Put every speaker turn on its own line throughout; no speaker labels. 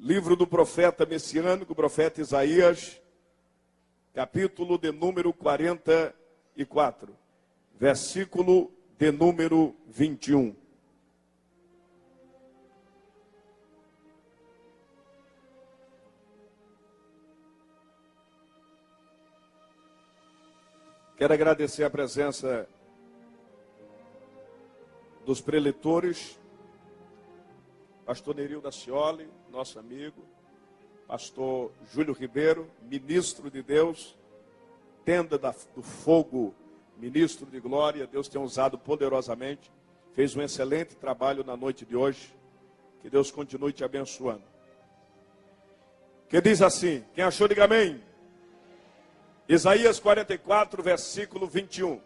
Livro do profeta messiânico, profeta Isaías, capítulo de número 44, versículo de número 21. Quero agradecer a presença dos preletores, pastor Nerilda Cioli, nosso amigo, pastor Júlio Ribeiro, ministro de Deus, tenda do fogo, ministro de glória. Deus tem usado poderosamente, fez um excelente trabalho na noite de hoje, que Deus continue te abençoando. Que diz assim, quem achou, diga amém. Isaías 44, versículo 21.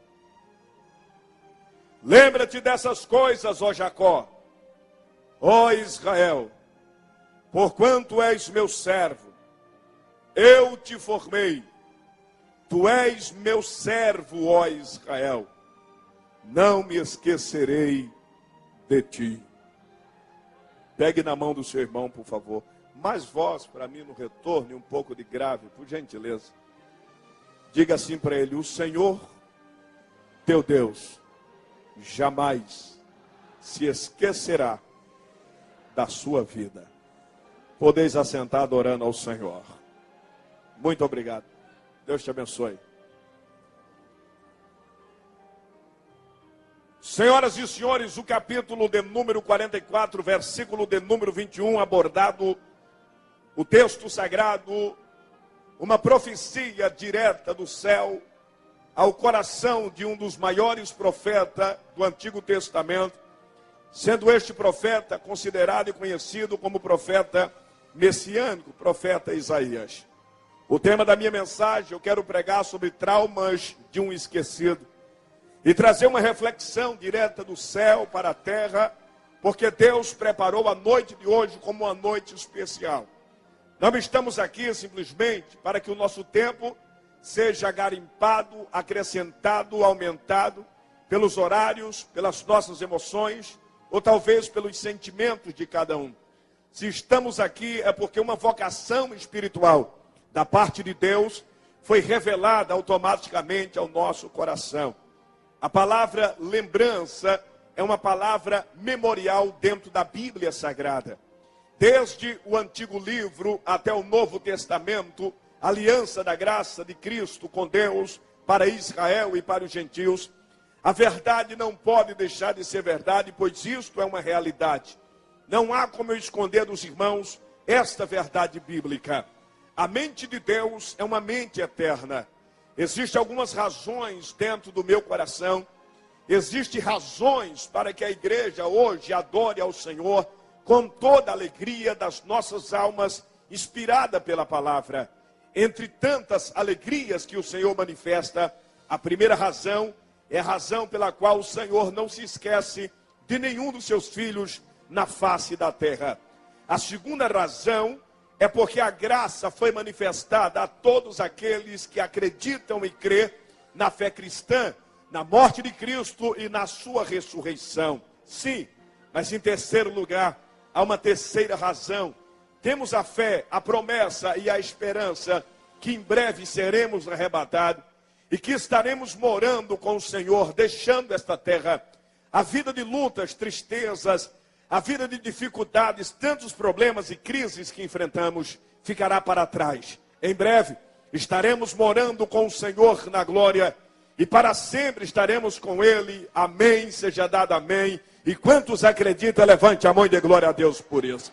Lembra-te dessas coisas, ó Jacó, ó Israel, porquanto és meu servo, eu te formei, tu és meu servo, ó Israel, não me esquecerei de ti. Pegue na mão do seu irmão, por favor. Mais voz para mim no retorno e um pouco de grave, por gentileza. Diga assim para ele: o Senhor, teu Deus, jamais se esquecerá da sua vida. Podeis assentar adorando ao Senhor. Muito obrigado. Deus te abençoe. Senhoras e senhores, o capítulo de número 44, versículo de número 21, abordado, o texto sagrado, uma profecia direta do céu ao coração de um dos maiores profetas do Antigo Testamento, sendo este profeta considerado e conhecido como profeta messiânico, profeta Isaías. O tema da minha mensagem, eu quero pregar sobre traumas de um esquecido e trazer uma reflexão direta do céu para a terra, porque Deus preparou a noite de hoje como uma noite especial. Não estamos aqui simplesmente para que o nosso tempo seja garimpado, acrescentado, aumentado pelos horários, pelas nossas emoções, ou talvez pelos sentimentos de cada um. Se estamos aqui é porque uma vocação espiritual da parte de Deus foi revelada automaticamente ao nosso coração. A palavra lembrança é uma palavra memorial dentro da Bíblia Sagrada. Desde o Antigo Livro até o Novo Testamento, a aliança da graça de Cristo com Deus para Israel e para os gentios, a verdade não pode deixar de ser verdade, pois isto é uma realidade. Não há como eu esconder dos irmãos esta verdade bíblica. A mente de Deus é uma mente eterna. Existem algumas razões dentro do meu coração, existem razões para que a igreja hoje adore ao Senhor com toda a alegria das nossas almas, inspirada pela palavra. Entre tantas alegrias que o Senhor manifesta, a primeira razão é a razão pela qual o Senhor não se esquece de nenhum dos seus filhos na face da terra. A segunda razão é porque a graça foi manifestada a todos aqueles que acreditam e crê na fé cristã, na morte de Cristo e na sua ressurreição. Sim, mas em terceiro lugar, há uma terceira razão. Temos a fé, a promessa e a esperança que em breve seremos arrebatados e que estaremos morando com o Senhor, deixando esta terra. A vida de lutas, tristezas, a vida de dificuldades, tantos problemas e crises que enfrentamos, ficará para trás. Em breve estaremos morando com o Senhor na glória e para sempre estaremos com Ele. Amém, seja dado amém. E quantos acreditam, levante a mão e dê glória a Deus por isso.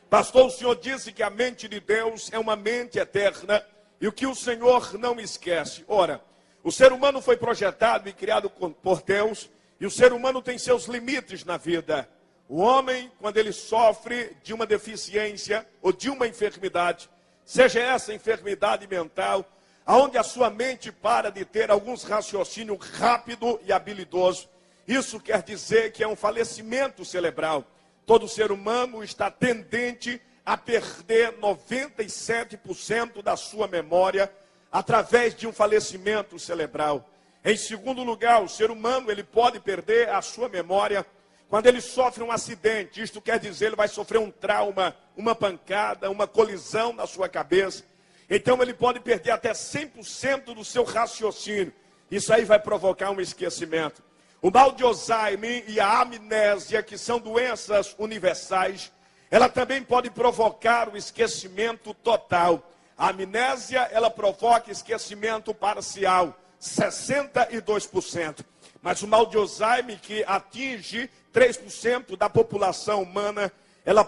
Pastor, o Senhor disse que a mente de Deus é uma mente eterna e o que o Senhor não esquece. Ora, o ser humano foi projetado e criado por Deus e o ser humano tem seus limites na vida. O homem, quando ele sofre de uma deficiência ou de uma enfermidade, seja essa enfermidade mental, onde a sua mente para de ter alguns raciocínios rápido e habilidoso, isso quer dizer que é um falecimento cerebral. Todo ser humano está tendente a perder 97% da sua memória através de um falecimento cerebral. Em segundo lugar, o ser humano ele pode perder a sua memória quando ele sofre um acidente, isto quer dizer, ele vai sofrer um trauma, uma pancada, uma colisão na sua cabeça. Então ele pode perder até 100% do seu raciocínio. Isso aí vai provocar um esquecimento. O mal de Alzheimer e a amnésia, que são doenças universais, ela também pode provocar o esquecimento total. A amnésia, ela provoca esquecimento parcial, 62%. Mas o mal de Alzheimer, que atinge 3% da população humana, ele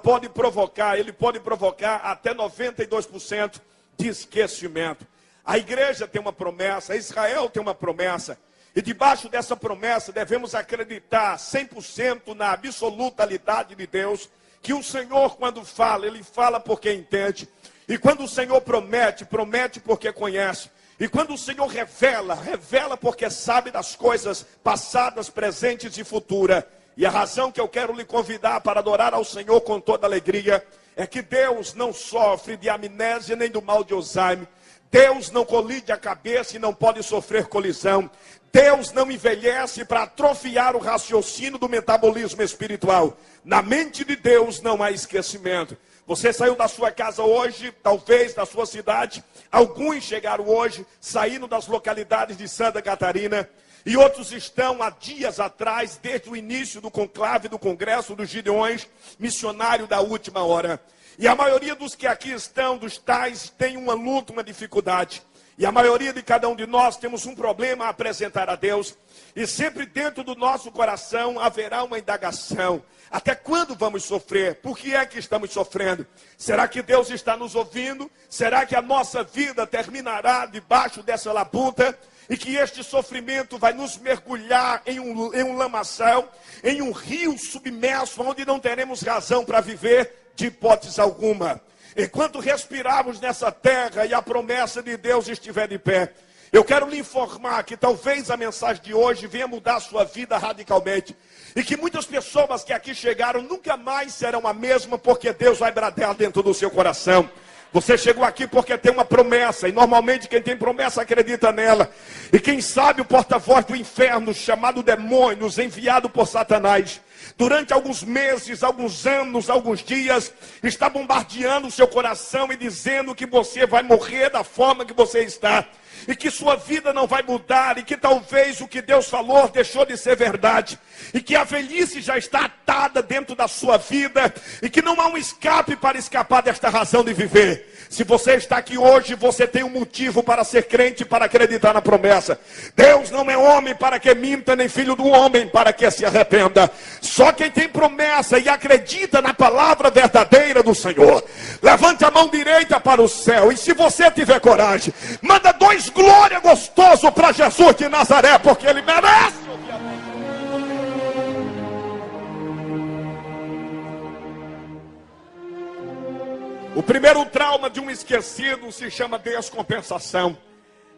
pode provocar até 92% de esquecimento. A igreja tem uma promessa, Israel tem uma promessa. E debaixo dessa promessa devemos acreditar 100% na absolutalidade de Deus. Que o Senhor, quando fala, Ele fala porque entende. E quando o Senhor promete, promete porque conhece. E quando o Senhor revela, revela porque sabe das coisas passadas, presentes e futuras. E a razão que eu quero lhe convidar para adorar ao Senhor com toda alegria é que Deus não sofre de amnésia nem do mal de Alzheimer. Deus não colide a cabeça e não pode sofrer colisão. Deus não envelhece para atrofiar o raciocínio do metabolismo espiritual. Na mente de Deus não há esquecimento. Você saiu da sua casa hoje, talvez da sua cidade. Alguns chegaram hoje, saindo das localidades de Santa Catarina. E outros estão há dias atrás, desde o início do conclave, do congresso dos Gideões, missionário da última hora. E a maioria dos que aqui estão, dos tais, tem uma luta, uma dificuldade. E a maioria de cada um de nós temos um problema a apresentar a Deus. E sempre dentro do nosso coração haverá uma indagação. Até quando vamos sofrer? Por que é que estamos sofrendo? Será que Deus está nos ouvindo? Será que a nossa vida terminará debaixo dessa labuta? E que este sofrimento vai nos mergulhar em um lamaçal, em um rio submerso, onde não teremos razão para viver de hipótese alguma. Enquanto respirarmos nessa terra e a promessa de Deus estiver de pé, eu quero lhe informar que talvez a mensagem de hoje venha mudar a sua vida radicalmente. E que muitas pessoas que aqui chegaram nunca mais serão a mesma, porque Deus vai bradar dentro do seu coração. Você chegou aqui porque tem uma promessa, e normalmente quem tem promessa acredita nela. E quem sabe o porta-voz do inferno, chamado demônios, enviado por Satanás, durante alguns meses, alguns anos, alguns dias, está bombardeando o seu coração e dizendo que você vai morrer da forma que você está. E que sua vida não vai mudar, e que talvez o que Deus falou deixou de ser verdade, e que a velhice já está atada dentro da sua vida, e que não há um escape para escapar desta razão de viver. Se você está aqui hoje, você tem um motivo para ser crente, para acreditar na promessa. Deus não é homem para que minta, nem filho do homem para que se arrependa. Só quem tem promessa e acredita na palavra verdadeira do Senhor, levante a mão direita para o céu, e se você tiver coragem, manda 2 glória gostoso para Jesus de Nazaré, porque Ele merece. O primeiro trauma de um esquecido se chama descompensação.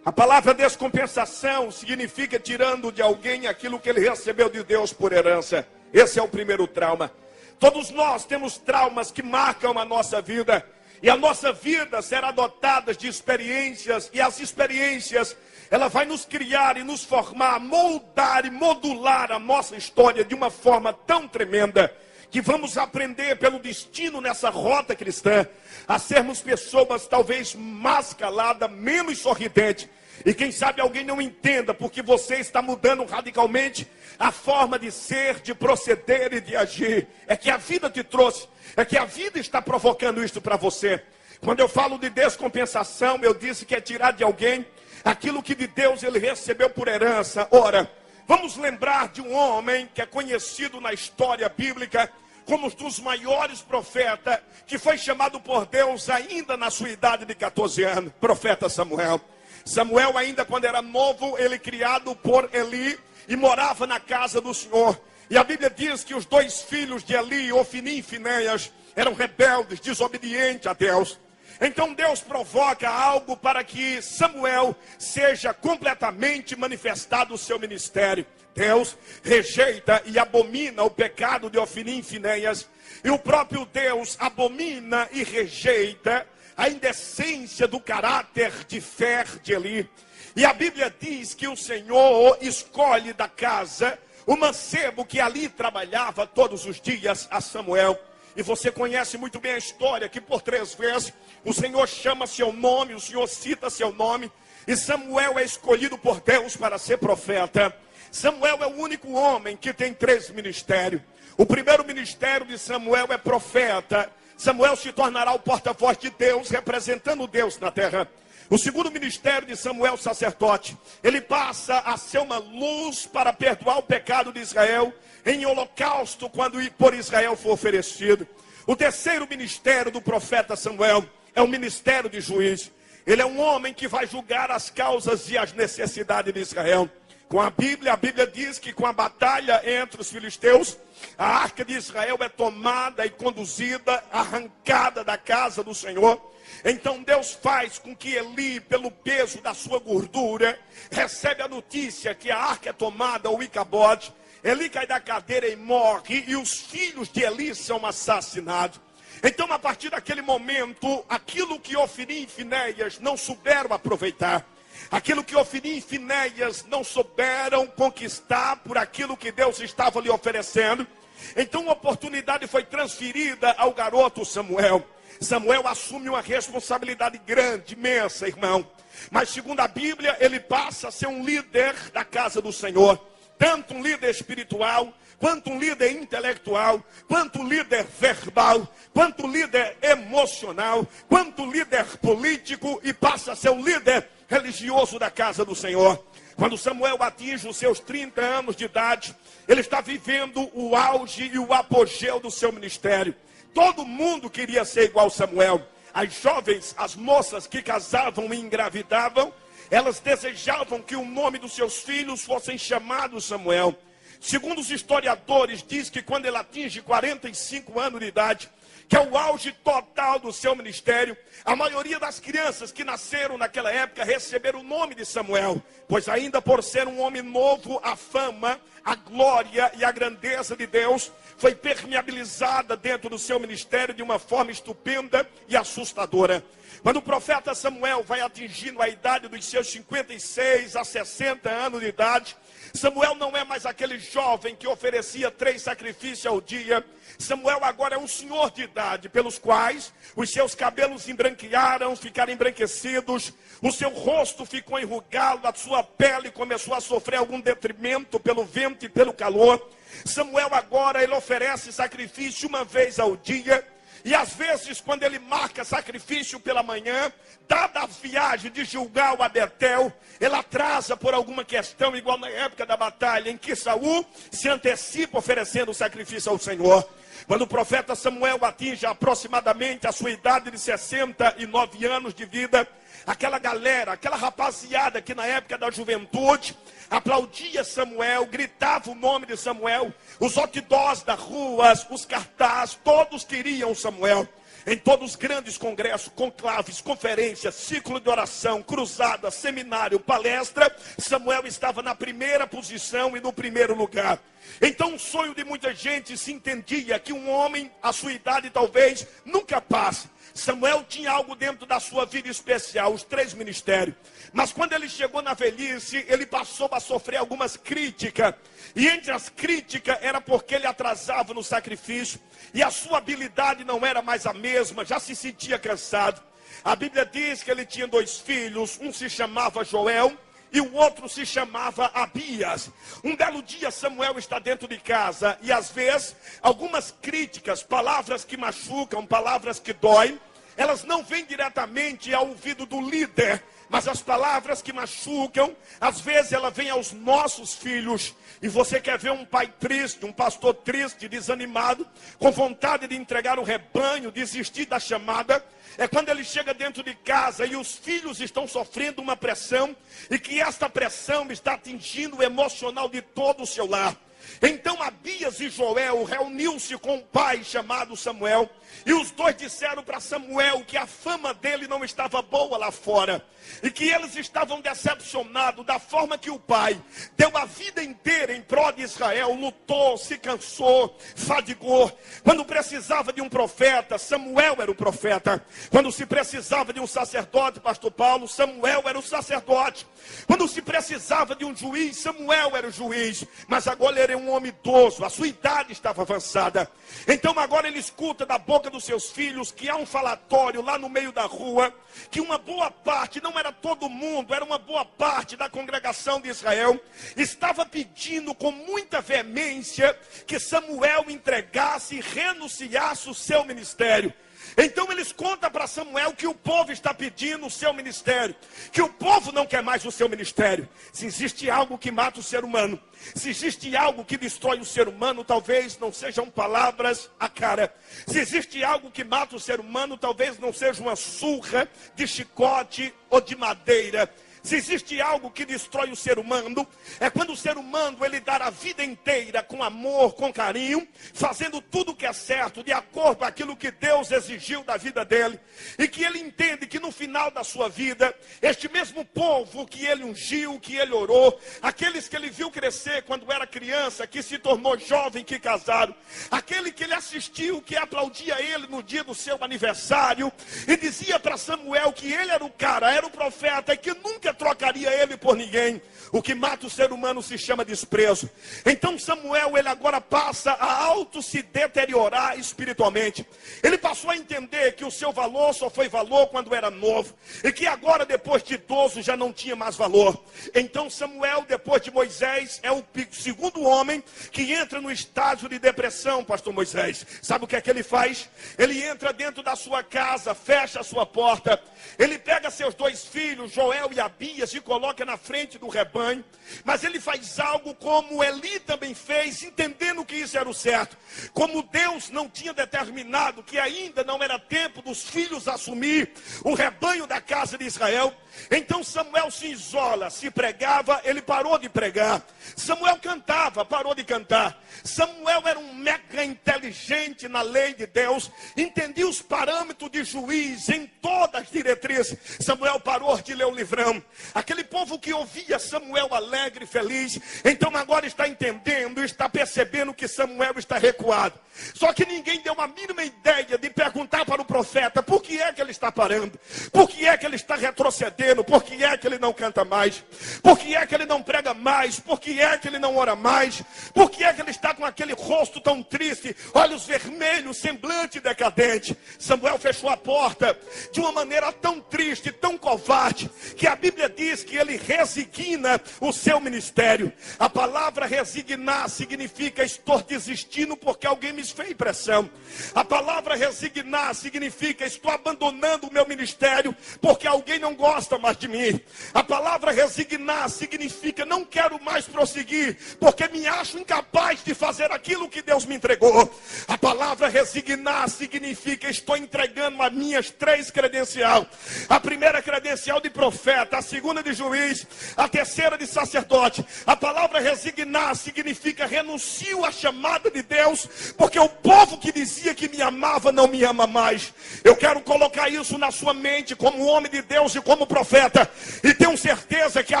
A palavra descompensação significa tirando de alguém aquilo que ele recebeu de Deus por herança. Esse é o primeiro trauma. Todos nós temos traumas que marcam a nossa vida. E a nossa vida será dotada de experiências. E as experiências, ela vai nos criar e nos formar, moldar e modular a nossa história de uma forma tão tremenda, que vamos aprender pelo destino nessa rota cristã, a sermos pessoas talvez mais caladas, menos sorridentes. E quem sabe alguém não entenda, porque você está mudando radicalmente a forma de ser, de proceder e de agir. É que a vida te trouxe, é que a vida está provocando isso para você. Quando eu falo de descompensação, eu disse que é tirar de alguém aquilo que de Deus ele recebeu por herança. Ora, vamos lembrar de um homem que é conhecido na história bíblica como um dos maiores profetas, que foi chamado por Deus ainda na sua idade de 14 anos, profeta Samuel. Samuel ainda quando era novo, ele criado por Eli e morava na casa do Senhor. E a Bíblia diz que os 2 filhos de Eli, Ofni e Finéias, eram rebeldes, desobedientes a Deus. Então Deus provoca algo para que Samuel seja completamente manifestado o seu ministério. Deus rejeita e abomina o pecado de Ofni e Finéias. E o próprio Deus abomina e rejeita a indecência do caráter de fé de Eli. E a Bíblia diz que o Senhor escolhe da casa o mancebo que ali trabalhava todos os dias a Samuel. E você conhece muito bem a história, que por 3 vezes o Senhor chama seu nome, o Senhor cita seu nome, e Samuel é escolhido por Deus para ser profeta. Samuel é o único homem que tem 3 ministérios. O primeiro ministério de Samuel é profeta. Samuel se tornará o porta-voz de Deus, representando Deus na terra. O segundo ministério de Samuel, sacerdote, ele passa a ser uma luz para perdoar o pecado de Israel em holocausto, quando por Israel for oferecido. O terceiro ministério do profeta Samuel é o ministério de juiz. Ele é um homem que vai julgar as causas e as necessidades de Israel. Com a Bíblia diz que com a batalha entre os filisteus, a arca de Israel é tomada e conduzida, arrancada da casa do Senhor. Então Deus faz com que Eli, pelo peso da sua gordura, recebe a notícia que a arca é tomada, o Icabode. Eli cai da cadeira e morre, e os filhos de Eli são assassinados. Então, a partir daquele momento, aquilo que Ofni e Finéias não souberam aproveitar, aquilo que Ofni e Finéias não souberam conquistar por aquilo que Deus estava lhe oferecendo, então a oportunidade foi transferida ao garoto Samuel. Samuel assume uma responsabilidade grande, imensa, irmão. Mas segundo a Bíblia, ele passa a ser um líder da casa do Senhor. Tanto um líder espiritual, quanto um líder intelectual, quanto um líder verbal, quanto um líder emocional, quanto um líder político, e passa a ser o líder religioso da casa do Senhor. Quando Samuel atinge os seus 30 anos de idade, ele está vivendo o auge e o apogeu do seu ministério. Todo mundo queria ser igual a Samuel. As jovens, as moças que casavam e engravidavam, elas desejavam que o nome dos seus filhos fossem chamados Samuel. Segundo os historiadores, diz que quando ele atinge 45 anos de idade, que é o auge total do seu ministério, a maioria das crianças que nasceram naquela época receberam o nome de Samuel, pois ainda por ser um homem novo, a fama, a glória e a grandeza de Deus foi permeabilizada dentro do seu ministério de uma forma estupenda e assustadora. Quando o profeta Samuel vai atingindo a idade dos seus 56 a 60 anos de idade, Samuel não é mais aquele jovem que oferecia 3 sacrifícios ao dia. Samuel agora é um senhor de idade, pelos quais os seus cabelos embranquearam, ficaram embranquecidos, o seu rosto ficou enrugado, a sua pele começou a sofrer algum detrimento pelo vento e pelo calor. Samuel agora, ele oferece sacrifício uma vez ao dia. E às vezes, quando ele marca sacrifício pela manhã, dada a viagem de Gilgal a Betel, ele atrasa por alguma questão, igual na época da batalha, em que Saul se antecipa oferecendo sacrifício ao Senhor. Quando o profeta Samuel atinge aproximadamente a sua idade de 69 anos de vida, aquela galera, aquela rapaziada que na época da juventude aplaudia Samuel, gritava o nome de Samuel, os outdoors das ruas, os cartazes, todos queriam Samuel. Em todos os grandes congressos, conclaves, conferências, ciclo de oração, cruzada, seminário, palestra, Samuel estava na primeira posição e no primeiro lugar. Então o sonho de muita gente se entendia que um homem, a sua idade talvez, nunca passa. Samuel tinha algo dentro da sua vida especial, os 3 ministérios. Mas quando ele chegou na velhice, ele passou a sofrer algumas críticas. E entre as críticas era porque ele atrasava no sacrifício. E a sua habilidade não era mais a mesma, já se sentia cansado. A Bíblia diz que ele tinha 2 filhos, um se chamava Joel e o outro se chamava Abias. Um belo dia Samuel está dentro de casa e às vezes algumas críticas, palavras que machucam, palavras que doem, elas não vêm diretamente ao ouvido do líder, mas as palavras que machucam, às vezes ela vem aos nossos filhos. E você quer ver um pai triste, um pastor triste, desanimado, com vontade de entregar o rebanho, desistir da chamada, é quando ele chega dentro de casa e os filhos estão sofrendo uma pressão, e que esta pressão está atingindo o emocional de todo o seu lar. Então Abias e Joel reuniu-se com um pai chamado Samuel, e os 2 disseram para Samuel que a fama dele não estava boa lá fora, e que eles estavam decepcionados da forma que o pai deu a vida inteira em prol de Israel, lutou, se cansou, fadigou. Quando precisava de um profeta, Samuel era o profeta. Quando se precisava de um sacerdote, pastor Paulo, Samuel era o sacerdote. Quando se precisava de um juiz, Samuel era o juiz. Mas agora ser um homem idoso, a sua idade estava avançada. Então agora ele escuta da boca dos seus filhos que há um falatório lá no meio da rua, que uma boa parte, não era todo mundo, era uma boa parte da congregação de Israel, estava pedindo com muita veemência que Samuel entregasse e renunciasse o seu ministério. Então eles contam para Samuel que o povo está pedindo o seu ministério, que o povo não quer mais o seu ministério. Se existe algo que mata o ser humano, se existe algo que destrói o ser humano, talvez não sejam palavras à cara. Se existe algo que mata o ser humano, talvez não seja uma surra de chicote ou de madeira. Se existe algo que destrói o ser humano, é quando o ser humano ele dá a vida inteira com amor, com carinho, fazendo tudo o que é certo, de acordo com aquilo que Deus exigiu da vida dele, e que ele entende que no final da sua vida, este mesmo povo que ele ungiu, que ele orou, aqueles que ele viu crescer quando era criança, que se tornou jovem, que casaram, aquele que ele assistiu, que aplaudia ele no dia do seu aniversário, e dizia para Samuel que ele era o cara, era o profeta, e que nunca trocaria ele por ninguém. O que mata o ser humano se chama desprezo. Então Samuel, ele agora passa a auto se deteriorar espiritualmente. Ele passou a entender que o seu valor só foi valor quando era novo, e que agora depois de idoso já não tinha mais valor. Então Samuel, depois de Moisés, é o segundo homem que entra no estágio de depressão, pastor Moisés. Sabe o que é que ele faz? Ele entra dentro da sua casa, fecha a sua porta, ele pega seus dois filhos, Joel e Abi, e coloca na frente do rebanho, mas ele faz algo como Eli também fez, entendendo que isso era o certo. Como Deus não tinha determinado que ainda não era tempo dos filhos assumir o rebanho da casa de Israel, então Samuel se isola. Se pregava, ele parou de pregar. Samuel cantava, parou de cantar. Samuel era um mega inteligente na lei de Deus, entendia os parâmetros de juiz em todas as diretrizes. Samuel parou de ler o livrão. Aquele povo que ouvia Samuel alegre e feliz, então agora está entendendo, está percebendo que Samuel está recuado. Só que ninguém deu a mínima ideia de perguntar para o profeta por que é que ele está parando, por que é que ele está retrocedendo, por que é que ele não canta mais, por que é que ele não prega mais, por que é que ele não ora mais, por que é que ele está com aquele rosto tão triste, olhos vermelhos, semblante decadente. Samuel fechou a porta de uma maneira tão triste, tão covarde, que a Bíblia diz que ele resigna o seu ministério. A palavra resignar significa estou desistindo porque alguém me fez pressão. A palavra resignar significa estou abandonando o meu ministério porque alguém não gosta mais de mim. A palavra resignar significa não quero mais prosseguir porque me acho incapaz de fazer aquilo que Deus me entregou. A palavra resignar significa estou entregando as minhas 3 credenciais. A primeira credencial de profeta, a segunda de juiz, a terceira de sacerdote. A palavra resignar significa renuncio à chamada de Deus, porque o povo que dizia que me amava não me ama mais. Eu quero colocar isso na sua mente como homem de Deus e como profeta, e tenho certeza que a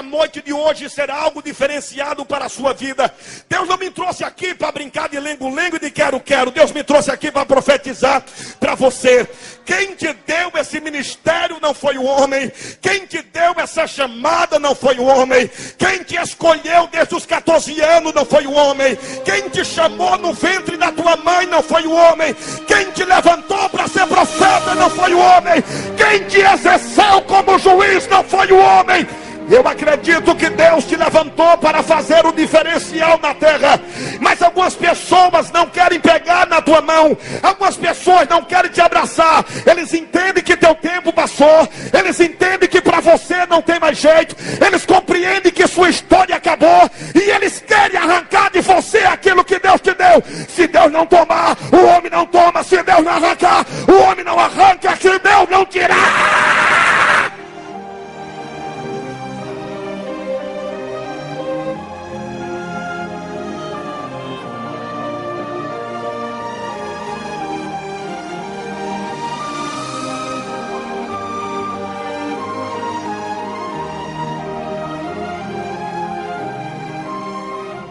noite de hoje será algo diferenciado para a sua vida. Deus não me trouxe aqui para brincar de lengo-lengo e de quero-quero. Deus me trouxe aqui para profetizar para você. Quem te deu esse ministério não foi o homem. Quem te deu essa chamada não foi o homem. Quem te escolheu desde os 14 anos não foi o homem. Quem te chamou no ventre da tua mãe não foi o homem. Quem te levantou para ser profeta não foi o homem. Quem te exerceu como juiz não foi o homem. Eu acredito que Deus te levantou para fazer o diferencial na terra, mas algumas pessoas não querem pegar na tua mão, algumas pessoas não querem te abraçar. Eles entendem que teu tempo passou, eles entendem que para você não tem mais jeito, eles compreendem que sua história acabou, e eles querem arrancar de você aquilo que Deus te deu. Se Deus não tomar, o homem não toma. Se Deus não arrancar, o homem não arranca. Se Deus não tirar,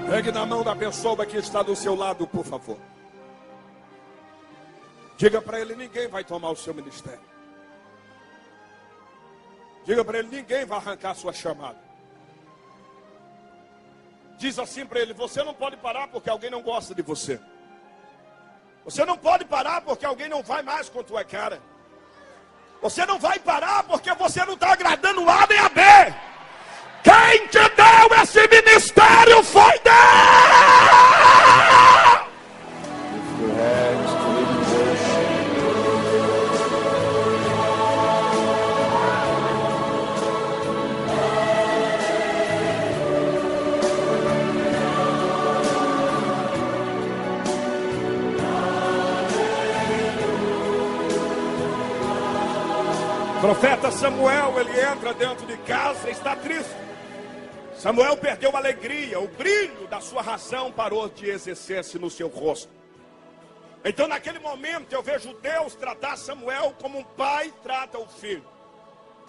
pegue na mão da pessoa que está do seu lado, por favor. Diga para ele, ninguém vai tomar o seu ministério. Diga para ele, ninguém vai arrancar a sua chamada. diz assim para ele: você não pode parar porque alguém não gosta de você. Você não pode parar porque alguém não vai mais com a tua cara. Você não vai parar porque você não está agradando A nem a B. Quem te deu esse ministério foi Deus. O profeta Samuel, ele entra dentro de casa e está triste. Samuel perdeu a alegria, o brilho da sua razão parou de exercer-se no seu rosto. Então naquele momento eu vejo Deus tratar Samuel como um pai trata o filho.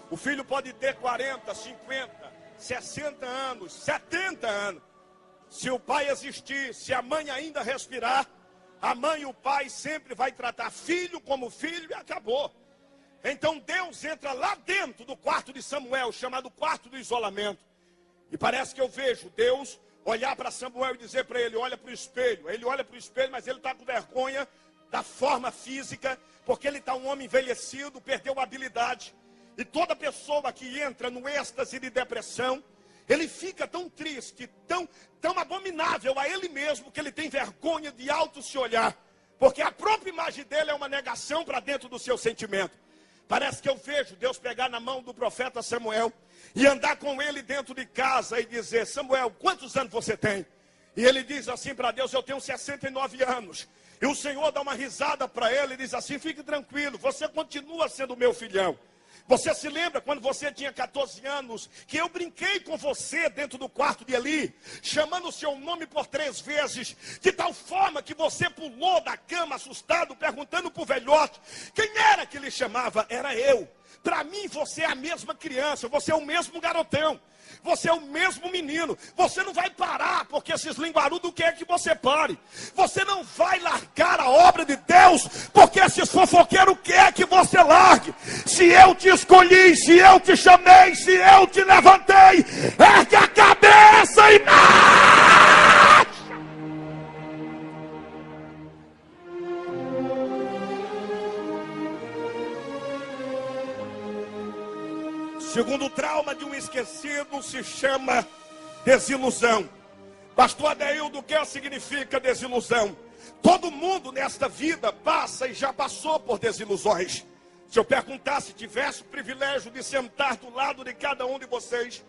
O filho pode ter 40, 50, 60 anos, 70 anos. Se o pai existir, se a mãe ainda respirar, a mãe e o pai sempre vai tratar filho como filho e acabou. Então Deus entra lá dentro do quarto de Samuel, chamado quarto do isolamento. E parece que eu vejo Deus olhar para Samuel e dizer para ele: olha para o espelho. Ele olha para o espelho, mas ele está com vergonha da forma física, porque ele está um homem envelhecido, perdeu a habilidade. E toda pessoa que entra no êxtase de depressão, ele fica tão triste, tão abominável a ele mesmo, que ele tem vergonha de auto se olhar. Porque a própria imagem dele é uma negação para dentro do seu sentimento. Parece que eu vejo Deus pegar na mão do profeta Samuel e andar com ele dentro de casa e dizer: Samuel, quantos anos você tem? E ele diz assim para Deus: eu tenho 69 anos. E o Senhor dá uma risada para ele e diz assim: fique tranquilo, você continua sendo meu filhão. Você se lembra quando você tinha 14 anos, que eu brinquei com você dentro do quarto de Eli, chamando o seu nome por 3 vezes, de tal forma que você pulou da cama assustado, perguntando para o velhote quem era que lhe chamava? Era eu. Para mim você é a mesma criança, você é o mesmo garotão, você é o mesmo menino. Você não vai parar porque esses linguarudos querem que você pare. Você não vai largar a obra de Deus porque esses fofoqueiros querem que você largue. Se eu te escolhi, se eu te chamei, se eu te levantei, ergue a cabeça e marcha. Segundo trauma de um esquecido se chama desilusão. Pastor Adeildo, o que significa desilusão? Todo mundo nesta vida passa e já passou por desilusões. Se eu perguntasse, tivesse o privilégio de sentar do lado de cada um de vocês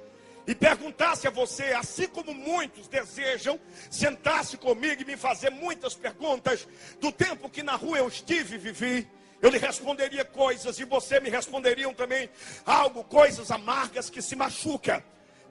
e perguntasse a você, assim como muitos desejam, sentasse comigo e me fazer muitas perguntas do tempo que na rua eu estive e vivi, eu lhe responderia coisas e você me responderiam também algo, coisas amargas que se machucam.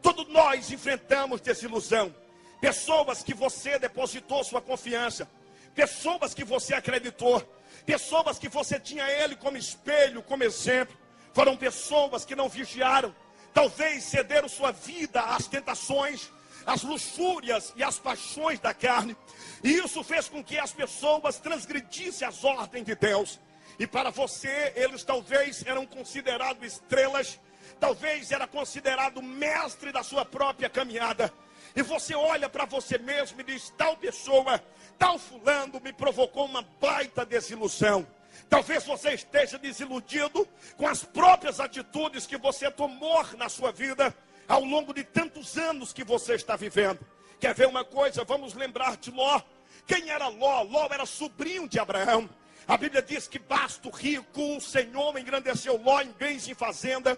Todos nós enfrentamos desilusão. Pessoas que você depositou sua confiança, pessoas que você acreditou, pessoas que você tinha ele como espelho, como exemplo, foram pessoas que não vigiaram, talvez cederam sua vida às tentações, às luxúrias e às paixões da carne, e isso fez com que as pessoas transgredissem as ordens de Deus. E para você, eles talvez eram considerados estrelas, talvez era considerado mestre da sua própria caminhada. E você olha para você mesmo e diz: tal pessoa, tal fulano me provocou uma baita desilusão. Talvez você esteja desiludido com as próprias atitudes que você tomou na sua vida ao longo de tantos anos que você está vivendo. Quer ver uma coisa? Vamos lembrar de Ló. Quem era Ló? Ló era sobrinho de Abraão. A Bíblia diz que basto rico, o Senhor engrandeceu Ló em bens e fazenda.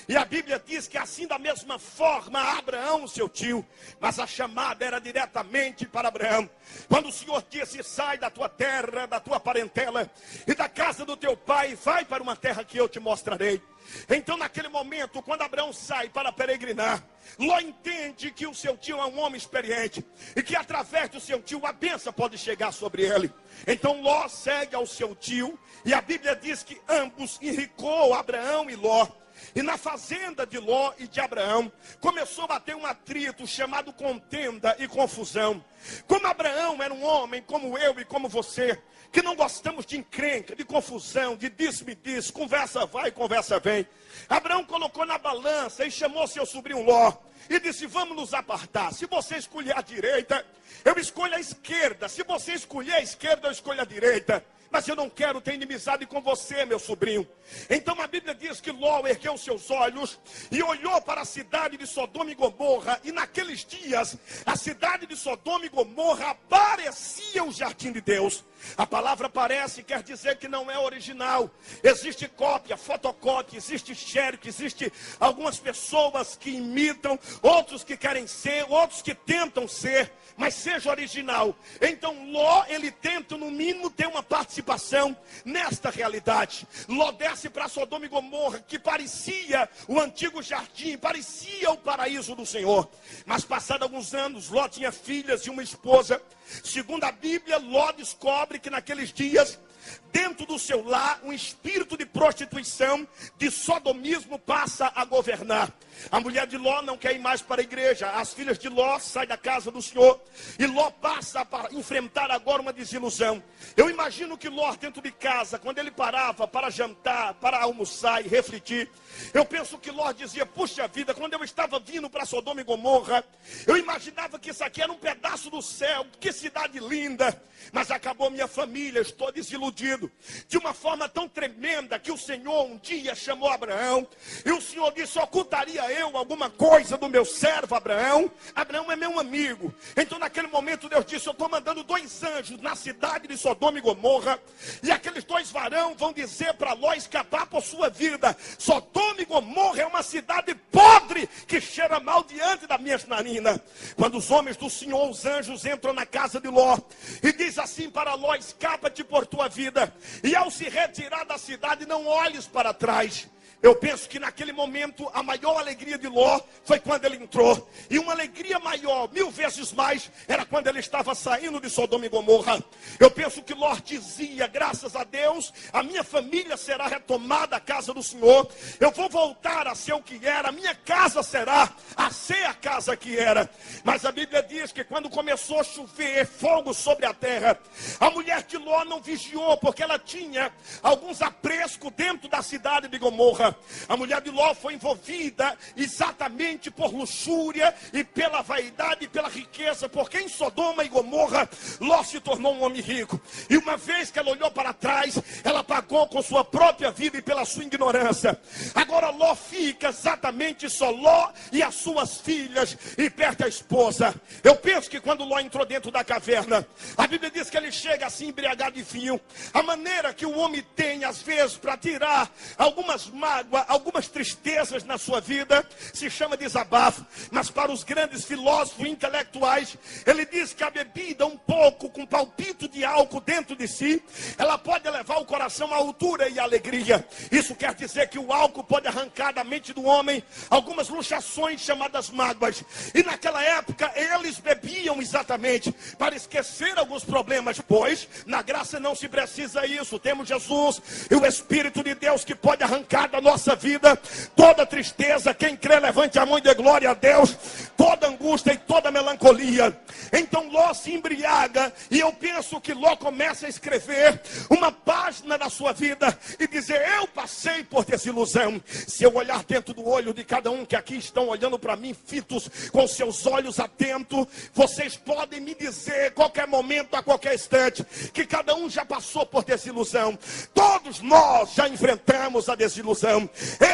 E a Bíblia diz que assim da mesma forma Abraão, seu tio, mas a chamada era diretamente para Abraão. Quando o Senhor disse: sai da tua terra, da tua parentela e da casa do teu pai, vai para uma terra que eu te mostrarei. Então naquele momento, quando Abraão sai para peregrinar, Ló entende que o seu tio é um homem experiente e que através do seu tio a bênção pode chegar sobre ele. Então Ló segue ao seu tio e a Bíblia diz que ambos enricou Abraão e Ló. E na fazenda de Ló e de Abraão começou a ter um atrito chamado contenda e confusão. Como Abraão era um homem como eu e como você, que não gostamos de encrenca, de confusão, de diz-me-diz, conversa vai, conversa vem. Abraão colocou na balança e chamou seu sobrinho Ló. e disse: vamos nos apartar. Se você escolher a direita, eu escolho a esquerda. Se você escolher a esquerda, eu escolho a direita. Mas eu não quero ter inimizade com você, meu sobrinho. Então a Bíblia diz que Ló ergueu seus olhos e olhou para a cidade de Sodoma e Gomorra. E naqueles dias, a cidade de Sodoma e Gomorra parecia o jardim de Deus. A palavra parece quer dizer que não é original. Existe cópia, fotocópia, existe xerox, existe algumas pessoas que imitam, outros que querem ser, outros que tentam ser, mas seja original. Então Ló, ele tenta no mínimo ter uma participação nesta realidade. Ló desce para Sodoma e Gomorra, que parecia o antigo jardim, parecia o paraíso do Senhor. Mas passados alguns anos, Ló tinha filhas e uma esposa. Segundo a Bíblia, Ló descobre que naqueles dias, dentro do seu lar, um espírito de prostituição, de sodomismo passa a governar. A mulher de Ló não quer ir mais para a igreja. As filhas de Ló saem da casa do Senhor. E Ló passa a enfrentar agora uma desilusão. Eu imagino que Ló, dentro de casa, quando ele parava para jantar, para almoçar e refletir, eu penso que Ló dizia: puxa vida, quando eu estava vindo para Sodoma e Gomorra, eu imaginava que isso aqui era um pedaço do céu. Que cidade linda. Mas acabou minha família, estou desiludido. De uma forma tão tremenda que o Senhor um dia chamou Abraão. E o Senhor disse: ocultaria eu alguma coisa do meu servo Abraão? Abraão é meu amigo. Então naquele momento Deus disse: eu estou mandando 2 anjos na cidade de Sodoma e Gomorra. E aqueles 2 varão vão dizer para Ló escapar por sua vida. Sodoma e Gomorra é uma cidade podre que cheira mal diante das minhas narinas. Quando os homens do Senhor, os anjos, entram na casa de Ló e diz assim para Ló: escapa-te por tua vida, e ao se retirar da cidade não olhes para trás. Eu penso que naquele momento a maior alegria de Ló foi quando ele entrou. E uma alegria maior, 1000 vezes mais, era quando ele estava saindo de Sodoma e Gomorra. Eu penso que Ló dizia: graças a Deus, a minha família será retomada à casa do Senhor. Eu vou voltar a ser o que era, a minha casa será a ser a casa que era. Mas a Bíblia diz que quando começou a chover fogo sobre a terra, a mulher de Ló não vigiou, porque ela tinha alguns aprescos dentro da cidade de Gomorra. A mulher de Ló foi envolvida exatamente por luxúria e pela vaidade e pela riqueza, porque em Sodoma e Gomorra Ló se tornou um homem rico. E uma vez que ela olhou para trás, ela pagou com sua própria vida e pela sua ignorância. Agora Ló fica exatamente só Ló e as suas filhas, e perde a esposa. Eu penso que quando Ló entrou dentro da caverna, a Bíblia diz que ele chega assim embriagado de vinho. A maneira que o homem tem às vezes para tirar algumas mágoas, algumas tristezas na sua vida, se chama desabafo. Mas para os grandes filósofos intelectuais, ele diz que a bebida, um pouco com palpito de álcool dentro de si, ela pode levar o coração à altura e à alegria. Isso quer dizer que o álcool pode arrancar da mente do homem algumas luxações chamadas mágoas. E naquela época eles bebiam exatamente para esquecer alguns problemas, pois na graça não se precisa isso. Temos Jesus e o Espírito de Deus que pode arrancar da nossa vida toda tristeza. Quem crê, levante a mão e dê glória a Deus. Toda angústia e toda melancolia. Então Ló se embriaga, e eu penso que Ló começa a escrever uma página da sua vida e dizer: eu passei por desilusão. Se eu olhar dentro do olho de cada um que aqui estão olhando para mim, fitos com seus olhos atentos, vocês podem me dizer qualquer momento, a qualquer instante, que cada um já passou por desilusão. Todos nós já enfrentamos a desilusão.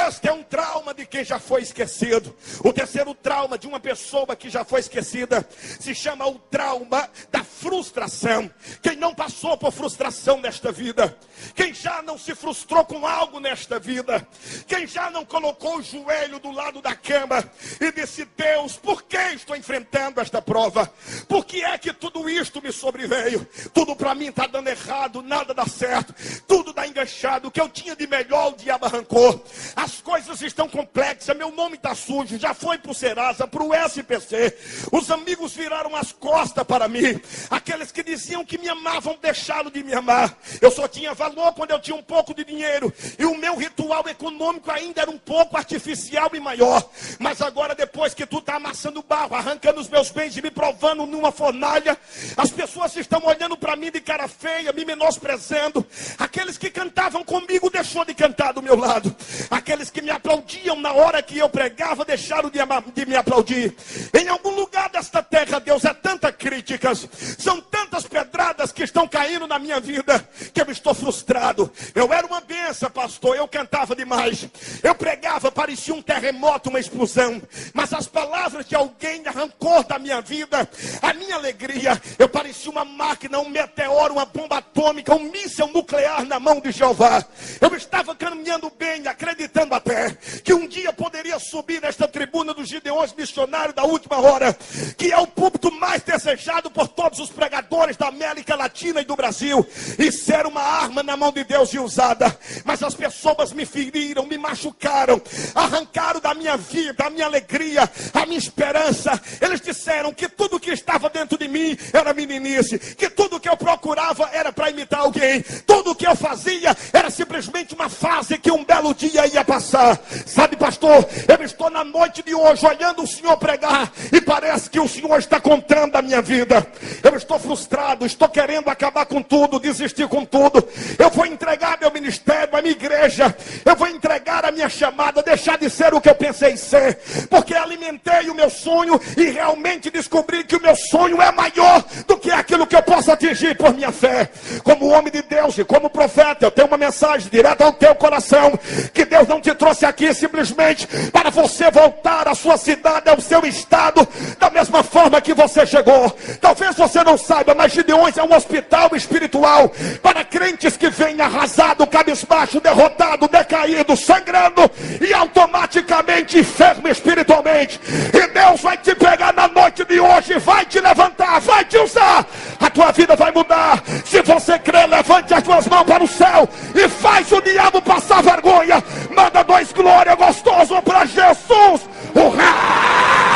Este é um trauma de quem já foi esquecido. O terceiro trauma de uma pessoa que já foi esquecida se chama o trauma da frustração. Quem não passou por frustração nesta vida, quem já não se frustrou com algo nesta vida, quem já não colocou o joelho do lado da cama e disse: Deus, por que estou enfrentando esta prova? Por que é que tudo isto me sobreveio? Tudo para mim está dando errado, nada dá certo, tudo dá enganchado. O que eu tinha de melhor o diabo arrancou. As coisas estão complexas, meu nome está sujo, já foi para o Serasa, para o SPC. Os amigos viraram as costas para mim. Aqueles que diziam que me amavam deixaram de me amar. Eu só tinha valor quando eu tinha um pouco de dinheiro, e o meu ritual econômico ainda era um pouco artificial e maior. Mas agora, depois que tu está amassando barro, arrancando os meus bens e me provando numa fornalha, as pessoas estão olhando para mim de cara feia, me menosprezando. Aqueles que cantavam cantavam comigo deixou de cantar do meu lado. Aqueles que me aplaudiam na hora que eu pregava deixaram de me aplaudir. Em algum lugar desta terra, Deus, é tantas críticas, são tantas pedradas que estão caindo na minha vida, que eu estou frustrado. Eu era uma benção, pastor, eu cantava demais, eu pregava, parecia um terremoto, uma explosão, mas as palavras de alguém arrancou da minha vida a minha alegria. Eu parecia uma máquina, um meteoro, uma bomba atômica, um míssil nuclear na mão de Jeová. Eu estava caminhando bem, acreditando até que um dia poderia subir nesta tribuna dos Gideões missionários da última hora, que é o púlpito mais desejado por todos os pregadores da América Latina e do Brasil, e ser uma arma na mão de Deus e usada. Mas as pessoas me feriram, me machucaram, arrancaram da minha vida a minha alegria, a minha esperança. Eles disseram que tudo que estava dentro de mim era meninice, que tudo que eu procurava era para imitar alguém, tudo que eu fazia era simplesmente uma fase que um belo dia ia passar. Sabe, pastor, eu estou na noite de hoje olhando o Senhor pregar e parece que o Senhor está contando a minha vida. Eu estou frustrado, estou querendo acabar com tudo, desistir com tudo. Eu vou entregar meu ministério, a minha igreja, eu vou entregar a minha chamada, deixar de ser o que eu pensei ser, porque alimentei o meu sonho e realmente descobri que o meu sonho é maior do que aquilo que eu posso atingir por minha fé. Como homem de Deus e como profeta, eu tenho uma mensagem direta ao teu coração, que Deus não te trouxe aqui simplesmente para você voltar à sua cidade, ao seu estado, da mesma forma que você chegou. Talvez você não saiba, mas Gideões é um hospital espiritual para crentes que vêm arrasado, cabisbaixo, derrotado, decaído, sangrando e automaticamente enfermo espiritualmente. E Deus vai te pegar na noite de hoje, vai te levantar, vai te usar. A tua vida vai mudar. Se você crer, levante as tuas mãos para o céu e faz o diabo passar vergonha. Manda 2 glória gostoso para Jesus. Urra!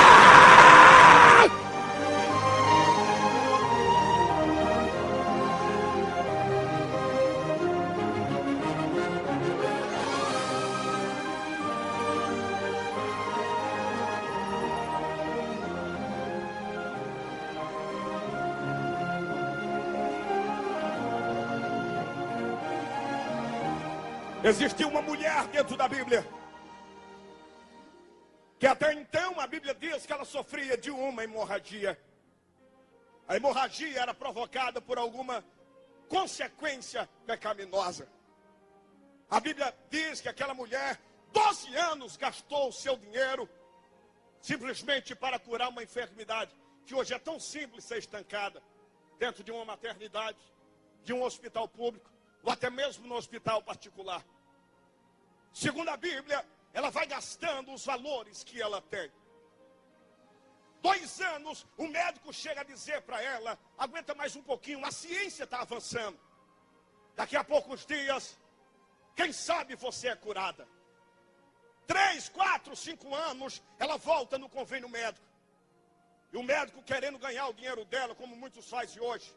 Existia uma mulher dentro da Bíblia, que até então a Bíblia diz que ela sofria de uma hemorragia. A hemorragia era provocada por alguma consequência pecaminosa. A Bíblia diz que aquela mulher, 12 anos, gastou o seu dinheiro simplesmente para curar uma enfermidade que hoje é tão simples ser estancada dentro de uma maternidade, de um hospital público, ou até mesmo no hospital particular. Segundo a Bíblia, ela vai gastando os valores que ela tem. 2 anos, o médico chega a dizer para ela: aguenta mais um pouquinho, a ciência está avançando. Daqui a poucos dias, quem sabe você é curada. 3, 4, 5 anos, ela volta no convênio médico. E o médico, querendo ganhar o dinheiro dela, como muitos fazem hoje,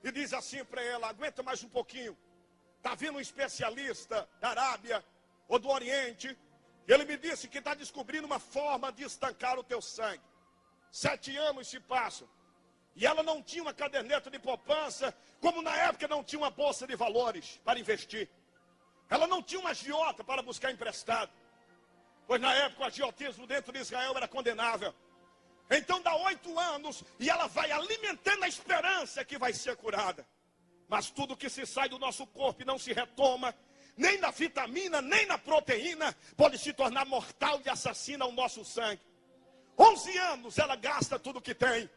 e diz assim para ela: aguenta mais um pouquinho. Está vindo um especialista da Arábia ou do Oriente, e ele me disse que está descobrindo uma forma de estancar o teu sangue. 7 anos se passam, e ela não tinha uma caderneta de poupança, como na época não tinha uma bolsa de valores para investir. Ela não tinha uma agiota para buscar emprestado, pois na época o agiotismo dentro de Israel era condenável. Então dá 8 anos, e ela vai alimentando a esperança que vai ser curada. Mas tudo que se sai do nosso corpo e não se retoma, nem na vitamina, nem na proteína, pode se tornar mortal e assassina o nosso sangue. 11 anos ela gasta tudo que tem.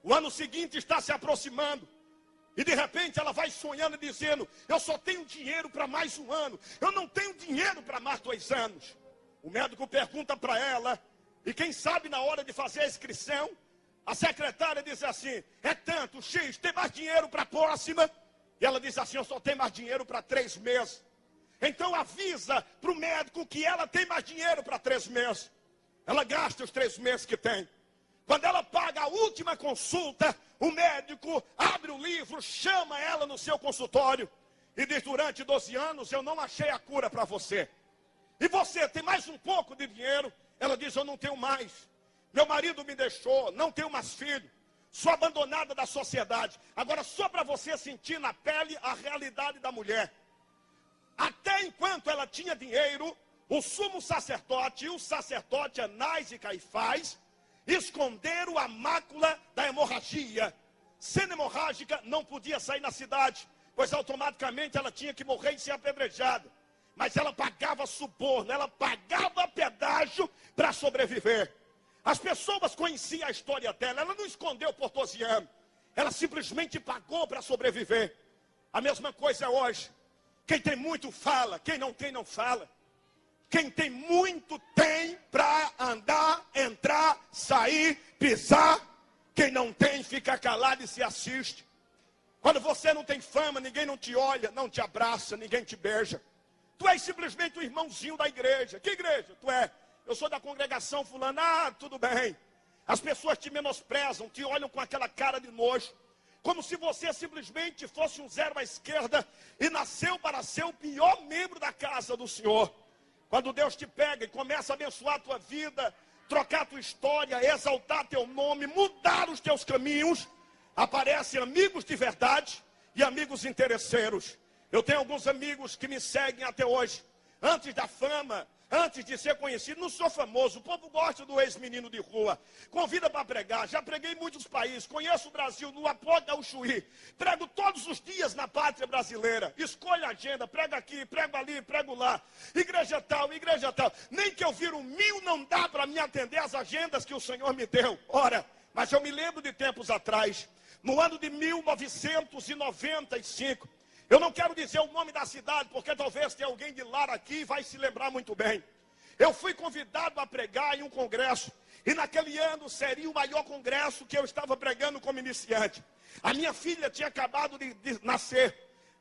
O ano seguinte está se aproximando. E de repente ela vai sonhando e dizendo: eu só tenho dinheiro para mais 1 ano. Eu não tenho dinheiro para mais 2 anos. O médico pergunta para ela, e quem sabe na hora de fazer a inscrição, a secretária diz assim: é tanto, X, tem mais dinheiro para a próxima? E ela diz assim: eu só tenho mais dinheiro para 3 meses. Então avisa para o médico que ela tem mais dinheiro para 3 meses. Ela gasta os 3 meses que tem. Quando ela paga a última consulta, o médico abre o livro, chama ela no seu consultório e diz: durante 12 anos eu não achei a cura para você. E você tem mais um pouco de dinheiro? Ela diz: eu não tenho mais. Meu marido me deixou, não tenho mais filho. Sou abandonada da sociedade. Agora, só para você sentir na pele a realidade da mulher. Até enquanto ela tinha dinheiro, o sumo sacerdote e o sacerdote Anás e Caifás esconderam a mácula da hemorragia. Sendo hemorrágica, não podia sair na cidade, pois automaticamente ela tinha que morrer e ser apedrejada. Mas ela pagava suborno, ela pagava pedágio para sobreviver. As pessoas conheciam a história dela, ela não escondeu por 12 anos. Ela simplesmente pagou para sobreviver. A mesma coisa é hoje. Quem tem muito fala, quem não tem não fala. Quem tem muito tem para andar, entrar, sair, pisar. Quem não tem fica calado e se assiste. Quando você não tem fama, ninguém não te olha, não te abraça, ninguém te beija. Tu és simplesmente o irmãozinho da igreja. Que igreja tu é? Eu sou da congregação fulana. Ah, tudo bem. As pessoas te menosprezam, te olham com aquela cara de nojo. Como se você simplesmente fosse um zero à esquerda e nasceu para ser o pior membro da casa do Senhor. Quando Deus te pega e começa a abençoar a tua vida, trocar a tua história, exaltar teu nome, mudar os teus caminhos, aparecem amigos de verdade e amigos interesseiros. Eu tenho alguns amigos que me seguem até hoje. Antes da fama, antes de ser conhecido, não sou famoso. O povo gosta do ex-menino de rua. Convida para pregar. Já preguei em muitos países. Conheço o Brasil no Apó da Uchuí. Prego todos os dias na pátria brasileira. Escolho a agenda. Prego aqui, prego ali, prego lá. Igreja tal, igreja tal. Nem que eu viro 1000 não dá para me atender às agendas que o Senhor me deu. Ora, mas eu me lembro de tempos atrás. No ano de 1995. Eu não quero dizer o nome da cidade, porque talvez tenha alguém de lá aqui e vai se lembrar muito bem. Eu fui convidado a pregar em um congresso. E naquele ano seria o maior congresso que eu estava pregando como iniciante. A minha filha tinha acabado de nascer.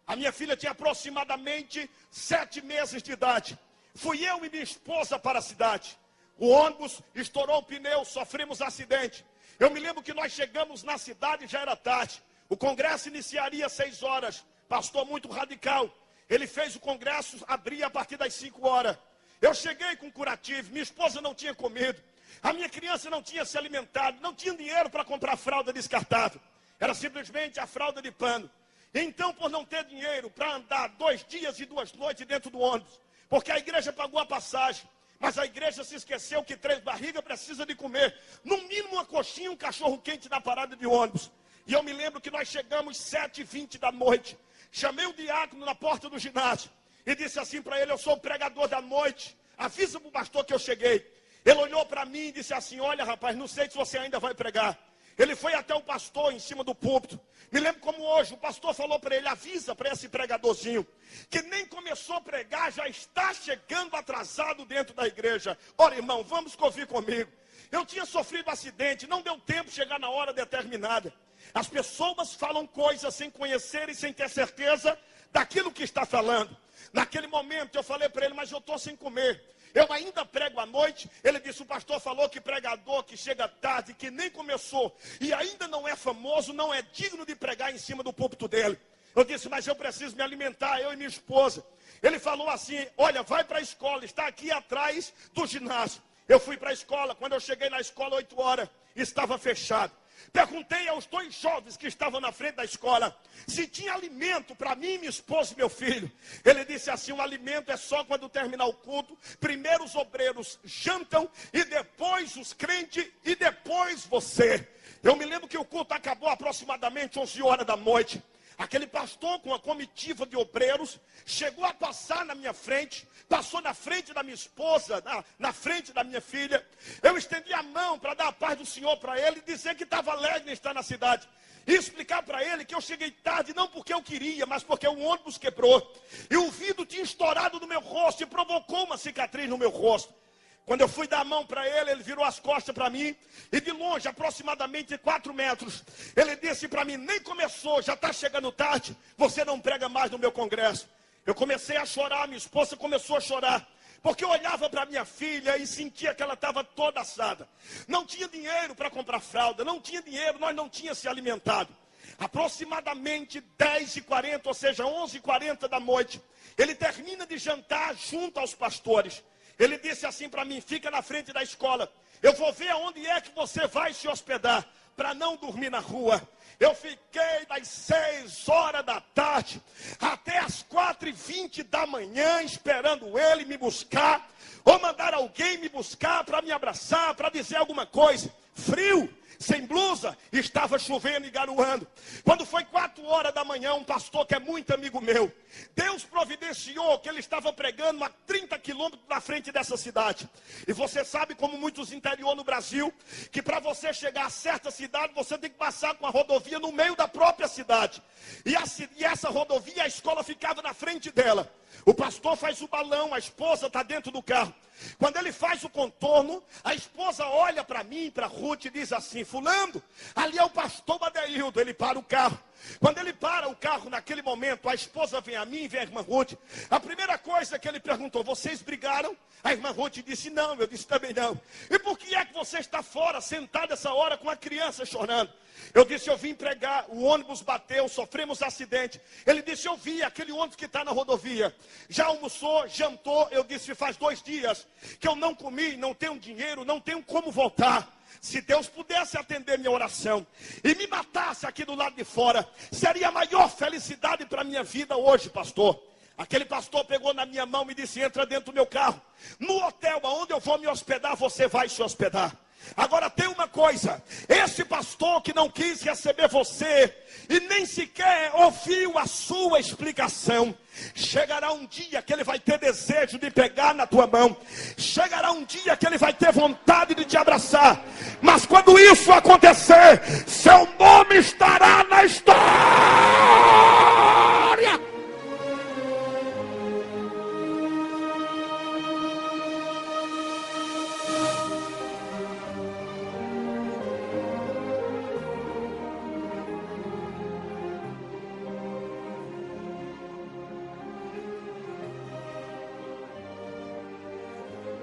A minha filha tinha aproximadamente 7 meses de idade. Fui eu e minha esposa para a cidade. O ônibus estourou o pneu, sofremos acidente. Eu me lembro que nós chegamos na cidade e já era tarde. O congresso iniciaria às 6 horas. Pastor muito radical. Ele fez o congresso abrir a partir das 5 horas. Eu cheguei com curativo. Minha esposa não tinha comido. A minha criança não tinha se alimentado. Não tinha dinheiro para comprar fralda descartável. Era simplesmente a fralda de pano. Então, por não ter dinheiro para andar 2 dias e 2 noites dentro do ônibus, porque a igreja pagou a passagem, mas a igreja se esqueceu que 3 barrigas precisa de comer. No mínimo uma coxinha, um cachorro quente na parada de ônibus. E eu me lembro que nós chegamos 7h20 da noite. Chamei o diácono na porta do ginásio e disse assim para ele: eu sou o pregador da noite, avisa para o pastor que eu cheguei. Ele olhou para mim e disse assim: olha rapaz, não sei se você ainda vai pregar. Ele foi até o pastor em cima do púlpito. Me lembro como hoje, o pastor falou para ele: avisa para esse pregadorzinho que nem começou a pregar, já está chegando atrasado dentro da igreja. Ora irmão, vamos convir comigo. Eu tinha sofrido um acidente, não deu tempo de chegar na hora determinada. As pessoas falam coisas sem conhecer e sem ter certeza daquilo que está falando. Naquele momento eu falei para ele: mas eu estou sem comer. Eu ainda prego à noite. Ele disse: o pastor falou que pregador que chega tarde, que nem começou e ainda não é famoso, não é digno de pregar em cima do púlpito dele. Eu disse: mas eu preciso me alimentar, eu e minha esposa. Ele falou assim: olha, vai para a escola, está aqui atrás do ginásio. Eu fui para a escola. Quando eu cheguei na escola 8 horas, estava fechado. Perguntei aos 2 jovens que estavam na frente da escola se tinha alimento para mim, minha esposa e meu filho. Ele disse assim: o alimento é só quando terminar o culto. Primeiro os obreiros jantam e depois os crentes e depois você. Eu me lembro que o culto acabou aproximadamente 11 horas da noite. Aquele pastor com a comitiva de obreiros chegou a passar na minha frente, passou na frente da minha esposa, na frente da minha filha. Eu estendi a mão para dar a paz do Senhor para ele e dizer que estava alegre em estar na cidade. E explicar para ele que eu cheguei tarde, não porque eu queria, mas porque o ônibus quebrou. E o vidro tinha estourado no meu rosto e provocou uma cicatriz no meu rosto. Quando eu fui dar a mão para ele, ele virou as costas para mim. E de longe, aproximadamente 4 metros, ele disse para mim: nem começou, já está chegando tarde, você não prega mais no meu congresso. Eu comecei a chorar, minha esposa começou a chorar. Porque eu olhava para minha filha e sentia que ela estava toda assada. Não tinha dinheiro para comprar fralda, não tinha dinheiro, nós não tínhamos se alimentado. Aproximadamente 10h40, ou seja, 11h40 da noite, ele termina de jantar junto aos pastores. Ele disse assim para mim: fica na frente da escola, eu vou ver aonde é que você vai se hospedar, para não dormir na rua. Eu fiquei das 6 horas da tarde até as 4h20 da manhã esperando ele me buscar, ou mandar alguém me buscar para me abraçar, para dizer alguma coisa. Frio, sem blusa, estava chovendo e garoando. Quando foi 4 horas da manhã, um pastor que é muito amigo meu, Deus providenciou que ele estava pregando a 30 quilômetros na frente dessa cidade. E você sabe, como muitos interior no Brasil, que para você chegar a certa cidade, você tem que passar com a rodovia no meio da própria cidade. E essa rodovia, a escola ficava na frente dela. O pastor faz o balão, a esposa está dentro do carro. Quando ele faz o contorno, a esposa olha para mim, para Ruth, e diz assim: fulano, ali é o pastor Adeildo. Ele para o carro. Quando ele para o carro, naquele momento, a esposa vem a mim e vem a irmã Ruth. A primeira coisa que ele perguntou: vocês brigaram? A irmã Ruth disse: não. Eu disse: também não. E por que é que você está fora, sentado essa hora com a criança chorando? Eu disse: eu vim pregar, o ônibus bateu, sofremos acidente. Ele disse: eu vi aquele ônibus que está na rodovia. Já almoçou, jantou? Eu disse: faz 2 dias que eu não comi, não tenho dinheiro, não tenho como voltar. Se Deus pudesse atender minha oração e me matasse aqui do lado de fora, seria a maior felicidade para a minha vida hoje, pastor. Aquele pastor pegou na minha mão e disse: entra dentro do meu carro. No hotel aonde eu vou me hospedar, você vai se hospedar. Agora tem uma coisa: esse pastor que não quis receber você e nem sequer ouviu a sua explicação, chegará um dia que ele vai ter desejo de pegar na tua mão. Chegará um dia que ele vai ter vontade de te abraçar. Mas quando isso acontecer, seu nome estará na história.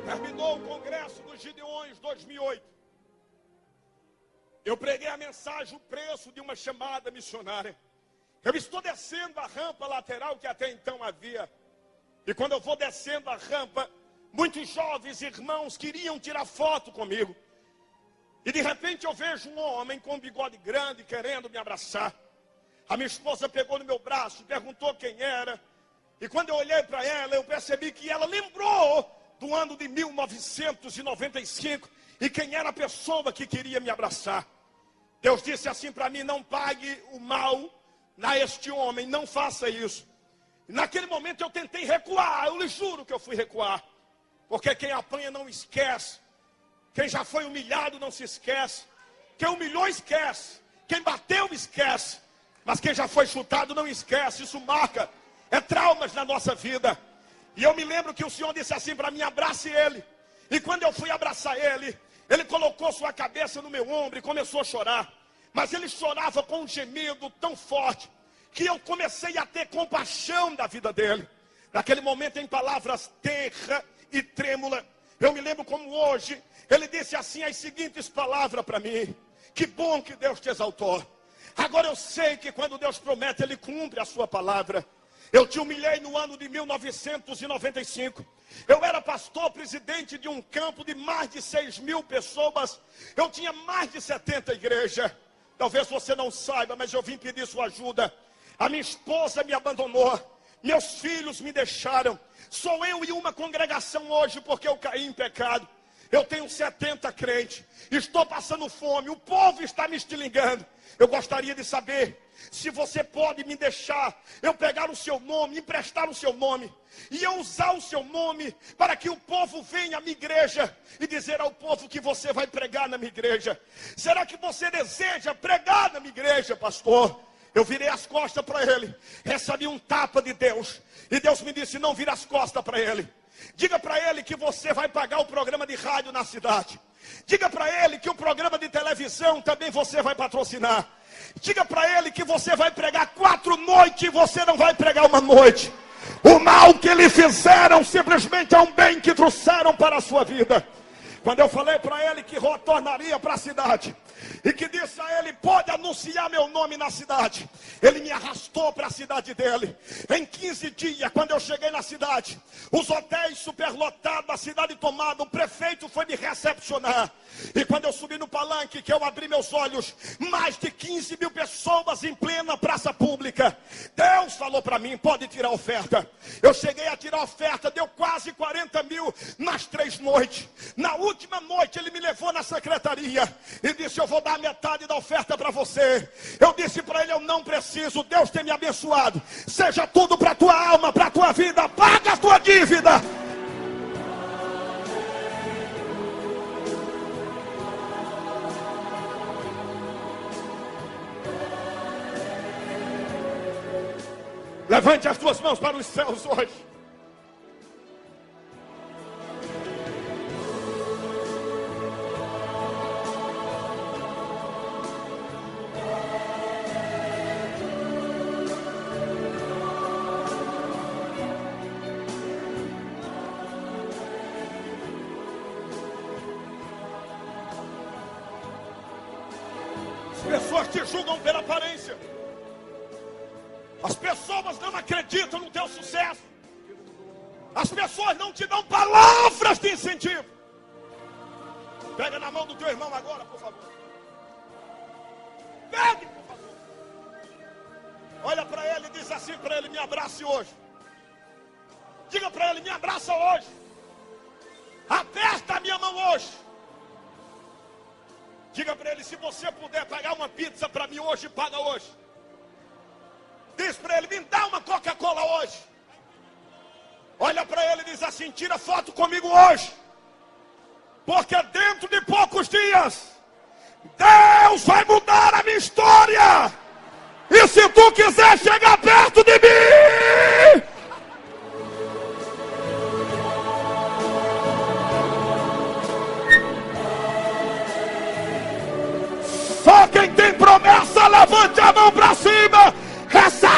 Terminou o Congresso dos Gideões 2008. Eu preguei a mensagem: o preço de uma chamada missionária. Eu estou descendo a rampa lateral que até então havia. E quando eu vou descendo a rampa, muitos jovens irmãos queriam tirar foto comigo. E de repente eu vejo um homem com um bigode grande querendo me abraçar. A minha esposa pegou no meu braço, perguntou quem era. E quando eu olhei para ela, eu percebi que ela lembrou do ano de 1995 e quem era a pessoa que queria me abraçar. Deus disse assim para mim: não pague o mal a este homem, não faça isso. E naquele momento eu tentei recuar, eu lhe juro que eu fui recuar, porque quem apanha não esquece, quem já foi humilhado não se esquece, quem humilhou esquece, quem bateu esquece, mas quem já foi chutado não esquece. Isso marca, é traumas na nossa vida. E eu me lembro que o Senhor disse assim para mim: abrace ele. E quando eu fui abraçar ele, ele colocou sua cabeça no meu ombro e começou a chorar. Mas ele chorava com um gemido tão forte que eu comecei a ter compaixão da vida dele. Naquele momento, em palavras terra e trêmula, eu me lembro como hoje, ele disse assim as seguintes palavras para mim: que bom que Deus te exaltou. Agora eu sei que quando Deus promete, Ele cumpre a sua palavra. Eu te humilhei no ano de 1995. Eu era pastor presidente de um campo de mais de 6.000 pessoas. Eu tinha mais de 70 igrejas. Talvez você não saiba, mas eu vim pedir sua ajuda. A minha esposa me abandonou. Meus filhos me deixaram. Sou eu e uma congregação hoje porque eu caí em pecado. Eu tenho 70 crentes. Estou passando fome. O povo está me estilingando. Eu gostaria de saber se você pode me deixar eu pegar o seu nome, emprestar o seu nome, e eu usar o seu nome para que o povo venha à minha igreja e dizer ao povo que você vai pregar na minha igreja. Será que você deseja pregar na minha igreja, pastor? Eu virei as costas para ele, recebi um tapa de Deus, e Deus me disse: não vira as costas para ele. Diga para ele que você vai pagar o programa de rádio na cidade. Diga para ele que o programa de televisão também você vai patrocinar. Diga para ele que você vai pregar 4 noites e você não vai pregar uma noite. O mal que lhe fizeram simplesmente é um bem que trouxeram para a sua vida. Quando eu falei para ele que retornaria para a cidade e que disse a ele: pode anunciar meu nome na cidade, ele me arrastou para a cidade dele. Em 15 dias, quando eu cheguei na cidade, os hotéis superlotados, a cidade tomada, o prefeito foi me recepcionar. E quando eu subi no palanque, que eu abri meus olhos, mais de 15.000 pessoas em plena praça pública. Deus falou para mim, pode tirar a oferta. Eu cheguei a tirar a oferta, deu quase 40 mil nas 3 noites. Na última noite ele me levou na secretaria e disse, eu vou dar metade da oferta para você. Eu disse para ele, eu não preciso, Deus tem me abençoado. Seja tudo para a tua alma, para a tua vida, paga a tua dívida. Levante as tuas mãos para os céus hoje. As pessoas te julgam pela aparência. As pessoas não acreditam no teu sucesso. As pessoas não te dão palavras de incentivo. Pega na mão do teu irmão agora, por favor. Pegue, por favor. Olha para ele e diz assim para ele, me abrace hoje. Diga para ele, me abraça hoje. Aperta a minha mão hoje. Diga para ele, se você puder pagar uma pizza para mim hoje, paga hoje. Diz para ele, me dá uma Coca-Cola hoje. Olha para ele e diz assim, tira foto comigo hoje. Porque dentro de poucos dias, Deus vai mudar a minha história. E se tu quiser chegar perto de mim, só quem tem promessa, levante a mão para cima. Receba!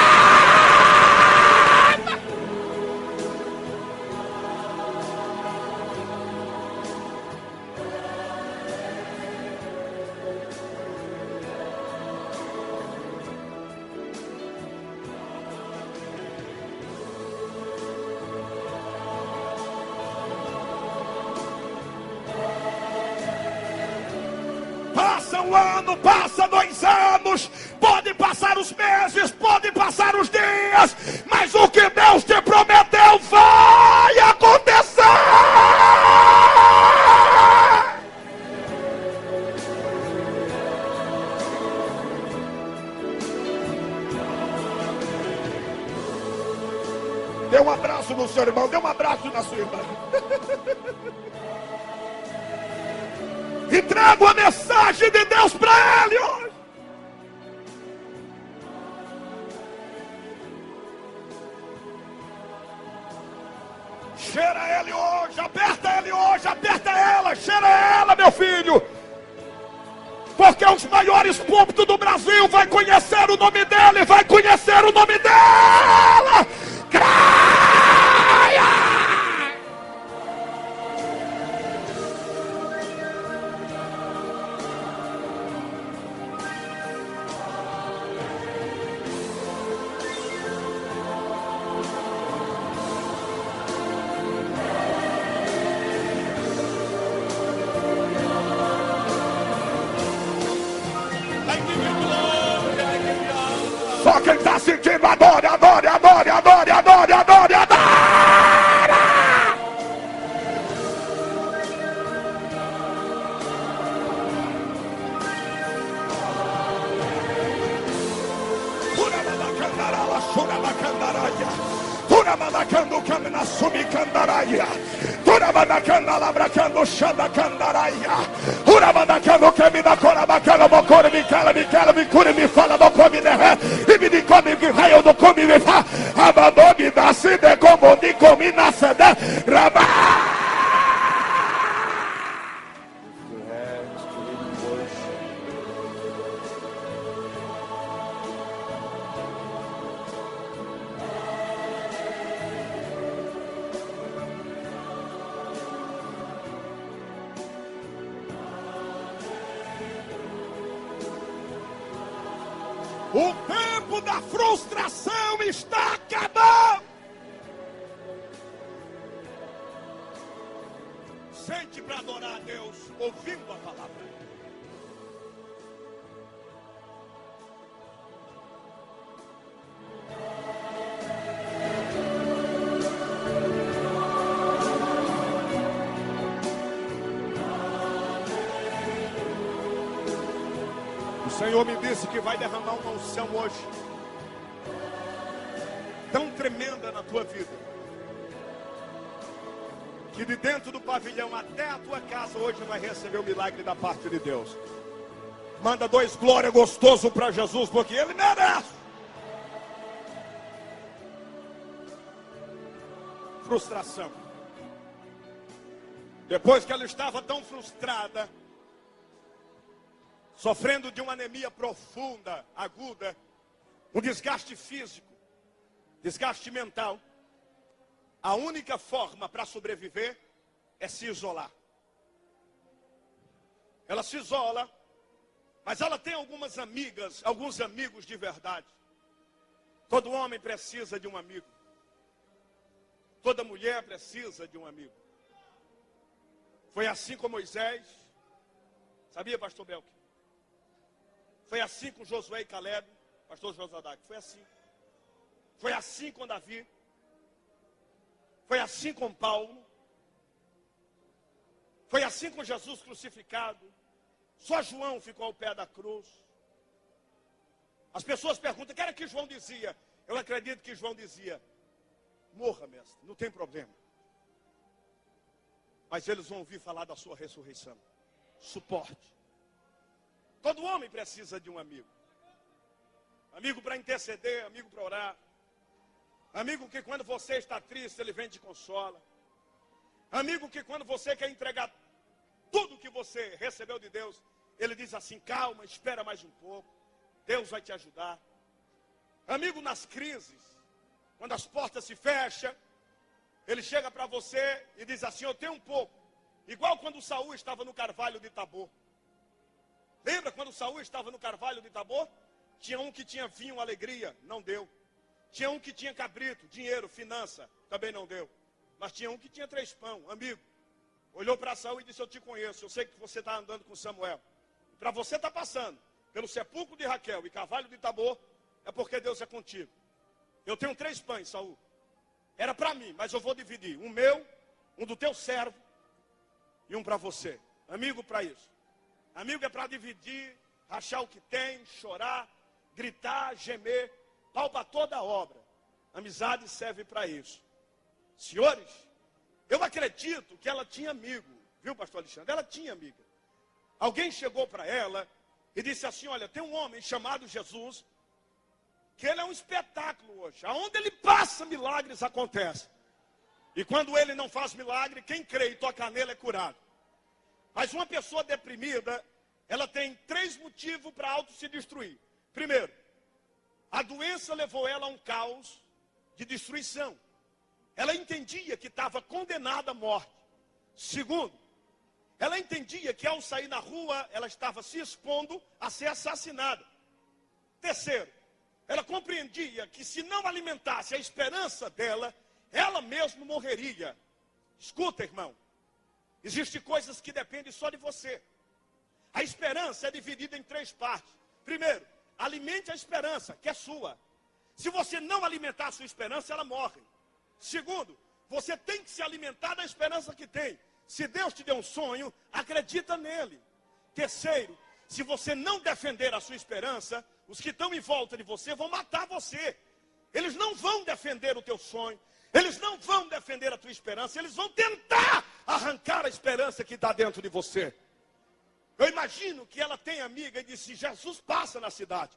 Passa um ano, passa 2 anos, pode passar os meses, pode passar os dias, mas o que Deus te prometeu vai acontecer! Dê um abraço no seu irmão, dê um abraço na sua irmã. Entrego a mensagem de Deus para ele hoje. Cheira ele hoje, aperta ele hoje, aperta ela, cheira ela, meu filho. Porque os maiores púlpitos do Brasil vai conhecer o nome dele, vai conhecer o nome dela. Creia! Só quem está sentindo, adore, adore, adore, adore, adore, adore, adore. Turamanacando camina subicandaraia. Turamanacanda labracando xandacandaraia. Turamanacando camina corabacana bocora me cala me cura me fala bocome né. E me come que raio do come me fa. Abandono da sede como de come na sede. Rabá. O tempo da frustração está acabando. Sente para adorar a Deus, ouvindo a palavra. Senhor me disse que vai derramar uma unção hoje tão tremenda na tua vida, que de dentro do pavilhão até a tua casa hoje vai receber o milagre da parte de Deus. Manda 2 glória gostoso para Jesus, porque Ele merece. Frustração. Depois que ela estava tão frustrada, sofrendo de uma anemia profunda, aguda, um desgaste físico, desgaste mental, a única forma para sobreviver é se isolar. Ela se isola, mas ela tem algumas amigas, alguns amigos de verdade. Todo homem precisa de um amigo. Toda mulher precisa de um amigo. Foi assim com Moisés. Sabia, pastor Belk? Foi assim com Josué e Caleb, pastor Josadak. Foi assim. Foi assim com Davi. Foi assim com Paulo. Foi assim com Jesus crucificado. Só João ficou ao pé da cruz. As pessoas perguntam, o que era que João dizia? Eu acredito que João dizia, morra, mestre, não tem problema. Mas eles vão ouvir falar da sua ressurreição. Suporte. Todo homem precisa de um amigo. Amigo para interceder, amigo para orar. Amigo que quando você está triste, ele vem e te consola. Amigo que quando você quer entregar tudo que você recebeu de Deus, ele diz assim, calma, espera mais um pouco. Deus vai te ajudar. Amigo nas crises, quando as portas se fecham, ele chega para você e diz assim, eu tenho um pouco. Igual quando Saul estava no carvalho de Tabor. Lembra quando Saul estava no carvalho de Tabor? Tinha um que tinha vinho, alegria, não deu. Tinha um que tinha cabrito, dinheiro, finança, também não deu. Mas tinha um que tinha 3 pão, amigo. Olhou para Saul e disse, eu te conheço, eu sei que você está andando com Samuel. Para você estar passando pelo sepulcro de Raquel e carvalho de Tabor, é porque Deus é contigo. Eu tenho 3 pães, Saul. Era para mim, mas eu vou dividir. Um meu, um do teu servo e um para você. Amigo para isso. Amigo é para dividir, rachar o que tem, chorar, gritar, gemer, pau para toda a obra. Amizade serve para isso. Senhores, eu acredito que ela tinha amigo, viu, pastor Alexandre? Ela tinha amiga. Alguém chegou para ela e disse assim, olha, tem um homem chamado Jesus, que ele é um espetáculo hoje. Aonde ele passa, milagres acontecem. E quando ele não faz milagre, quem crê e toca nele é curado. Mas uma pessoa deprimida, ela tem 3 motivos para auto se destruir. Primeiro, a doença levou ela a um caos de destruição. Ela entendia que estava condenada à morte. Segundo, ela entendia que ao sair na rua, ela estava se expondo a ser assassinada. Terceiro, ela compreendia que se não alimentasse a esperança dela, ela mesma morreria. Escuta, irmão. Existem coisas que dependem só de você. A esperança é dividida em 3 partes. Primeiro, alimente a esperança, que é sua. Se você não alimentar a sua esperança, ela morre. Segundo, você tem que se alimentar da esperança que tem. Se Deus te deu um sonho, acredita nele. Terceiro, se você não defender a sua esperança, os que estão em volta de você vão matar você. Eles não vão defender o teu sonho. Eles não vão defender a tua esperança. Eles vão tentar arrancar a esperança que está dentro de você. Eu imagino que ela tem amiga e disse, Jesus passa na cidade.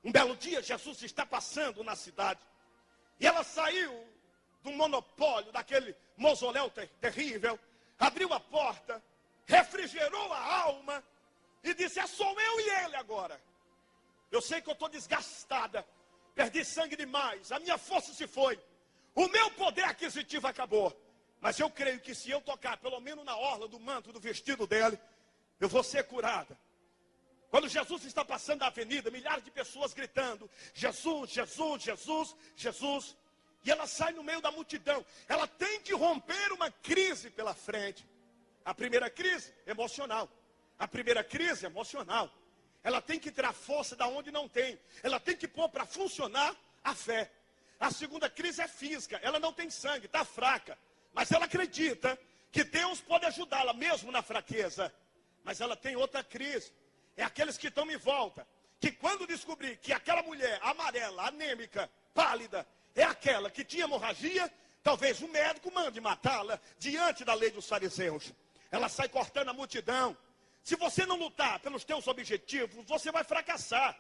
Um belo dia, Jesus está passando na cidade. E ela saiu do monopólio, daquele mausoléu terrível, abriu a porta, refrigerou a alma e disse, é só eu e ele agora. Eu sei que eu estou desgastada, perdi sangue demais, a minha força se foi, o meu poder aquisitivo acabou. Mas eu creio que se eu tocar, pelo menos na orla do manto, do vestido dele, eu vou ser curada. Quando Jesus está passando na avenida, milhares de pessoas gritando, Jesus, Jesus, Jesus, Jesus. E ela sai no meio da multidão. Ela tem que romper uma crise pela frente. A primeira crise, emocional. A primeira crise, emocional. Ela tem que tirar força da onde não tem. Ela tem que pôr para funcionar a fé. A segunda crise é física. Ela não tem sangue, está fraca. Mas ela acredita que Deus pode ajudá-la mesmo na fraqueza. Mas ela tem outra crise. é aqueles que estão em volta, que quando descobrir que aquela mulher amarela, anêmica, pálida, é aquela que tinha hemorragia, talvez o médico mande matá-la diante da lei dos fariseus. Ela sai cortando a multidão. Se você não lutar pelos teus objetivos, você vai fracassar.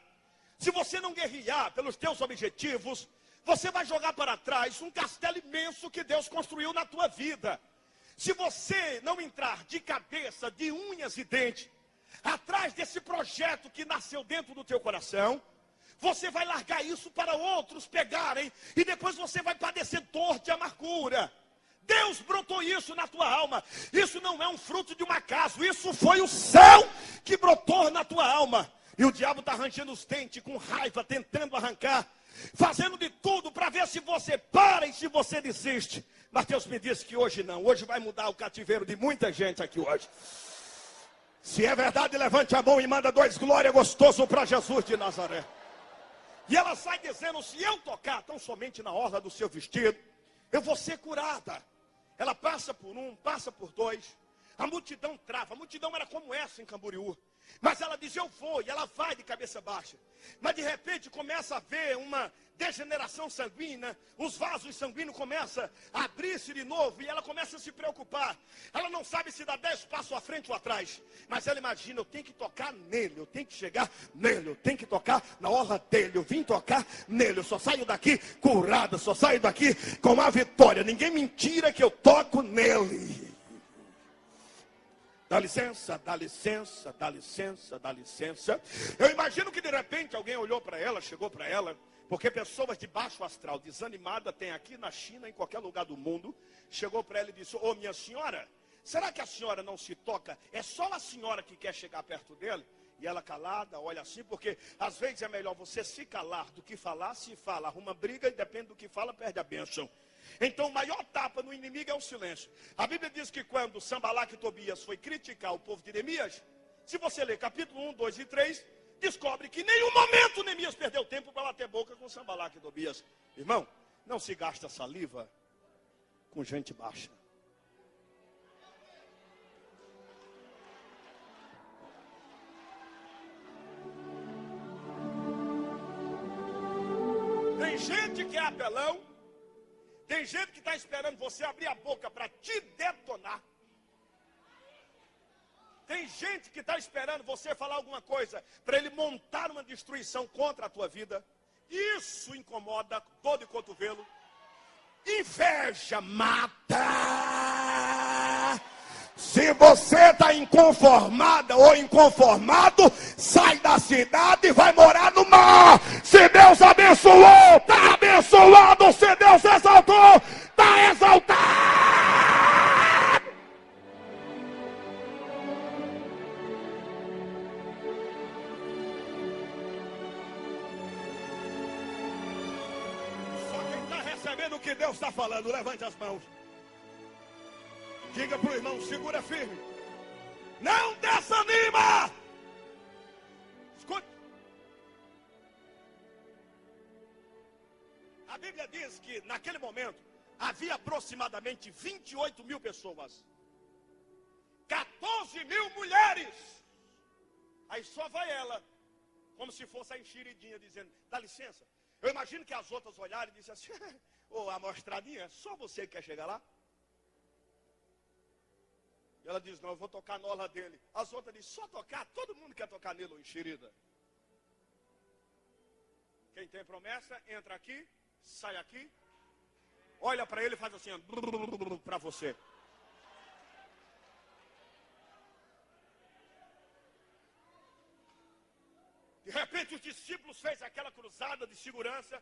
Se você não guerrear pelos teus objetivos, você vai jogar para trás um castelo imenso que Deus construiu na tua vida. Se você não entrar de cabeça, de unhas e dentes, atrás desse projeto que nasceu dentro do teu coração, você vai largar isso para outros pegarem, e depois você vai padecer dor de amargura. Deus brotou isso na tua alma. Isso não é um fruto de um acaso, isso foi o céu que brotou na tua alma. E o diabo está arranjando os dentes com raiva, tentando arrancar, fazendo de tudo para ver se você para e se você desiste. Mas Deus me disse que hoje não. Hoje vai mudar o cativeiro de muita gente aqui hoje. Se é verdade, levante a mão e manda 2 glória gostoso para Jesus de Nazaré. E ela sai dizendo, se eu tocar tão somente na orla do seu vestido, eu vou ser curada. Ela passa por um, passa por 2. A multidão trava. A multidão era como essa em Camboriú. Mas ela diz, eu vou, e ela vai de cabeça baixa. Mas de repente começa a haver uma degeneração sanguínea, os vasos sanguíneos começam a abrir-se de novo, e ela começa a se preocupar. Ela não sabe se dá 10 passos à frente ou atrás, mas ela imagina, eu tenho que tocar nele, eu tenho que chegar nele, eu tenho que tocar na orla dele, eu vim tocar nele, eu só saio daqui curada, só saio daqui com a vitória, ninguém me tira que eu toco nele. Dá licença, dá licença, dá licença, dá licença. Eu imagino que de repente alguém olhou para ela, chegou para ela, porque pessoas de baixo astral, desanimada, tem aqui na China, em qualquer lugar do mundo, chegou para ela e disse, ô minha senhora, será que a senhora não se toca? É só a senhora que quer chegar perto dele? E ela calada, olha assim, porque às vezes é melhor você se calar do que falar. Se fala, arruma briga, e depende do que fala, perde a bênção. Então o maior tapa no inimigo é o silêncio. A Bíblia diz que quando Sanbalaque e Tobias foi criticar o povo de Neemias, se você ler capítulo 1, 2 e 3, descobre que em nenhum momento Neemias perdeu tempo para bater boca com Sanbalaque e Tobias. Irmão, não se gasta saliva com gente baixa. Tem gente que é apelão. Tem gente que está esperando você abrir a boca para te detonar. Tem gente que está esperando você falar alguma coisa para ele montar uma destruição contra a tua vida. Isso incomoda, dor de cotovelo. Inveja mata. Se você está inconformada ou inconformado, sai da cidade e vai morar no mar. Se Deus abençoou, está abençoado. Se Deus exaltou, está exaltado. Só quem está recebendo o que Deus está falando, levante as mãos. Diga para o irmão, segura firme. Não desanima. Escute. A Bíblia diz que naquele momento havia aproximadamente 28 mil pessoas. 14 mil mulheres. Aí só vai ela, como se fosse a enxeridinha, dizendo, dá licença. Eu imagino que as outras olharam e disseram assim, ô amostradinha, só você quer chegar lá? E ela diz, não, eu vou tocar na orla dele. As outras dizem, só tocar? Todo mundo quer tocar nele, enxerida. Quem tem promessa, entra aqui, sai aqui, olha para ele e faz assim, para você. De repente os discípulos fez aquela cruzada de segurança.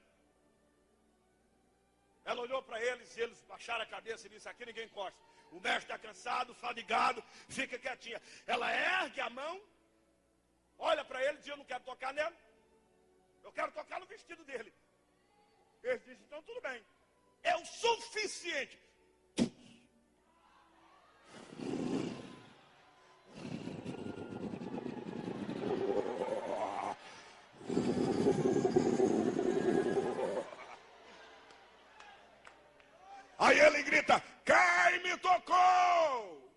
Ela olhou para eles e eles baixaram a cabeça e disse, aqui ninguém encosta. O mestre está cansado, fadigado, fica quietinha. Ela ergue a mão, olha para ele e diz, eu não quero tocar nela. Eu quero tocar no vestido dele. Ele diz, então tudo bem. É o suficiente. Aí ele grita, quem me tocou?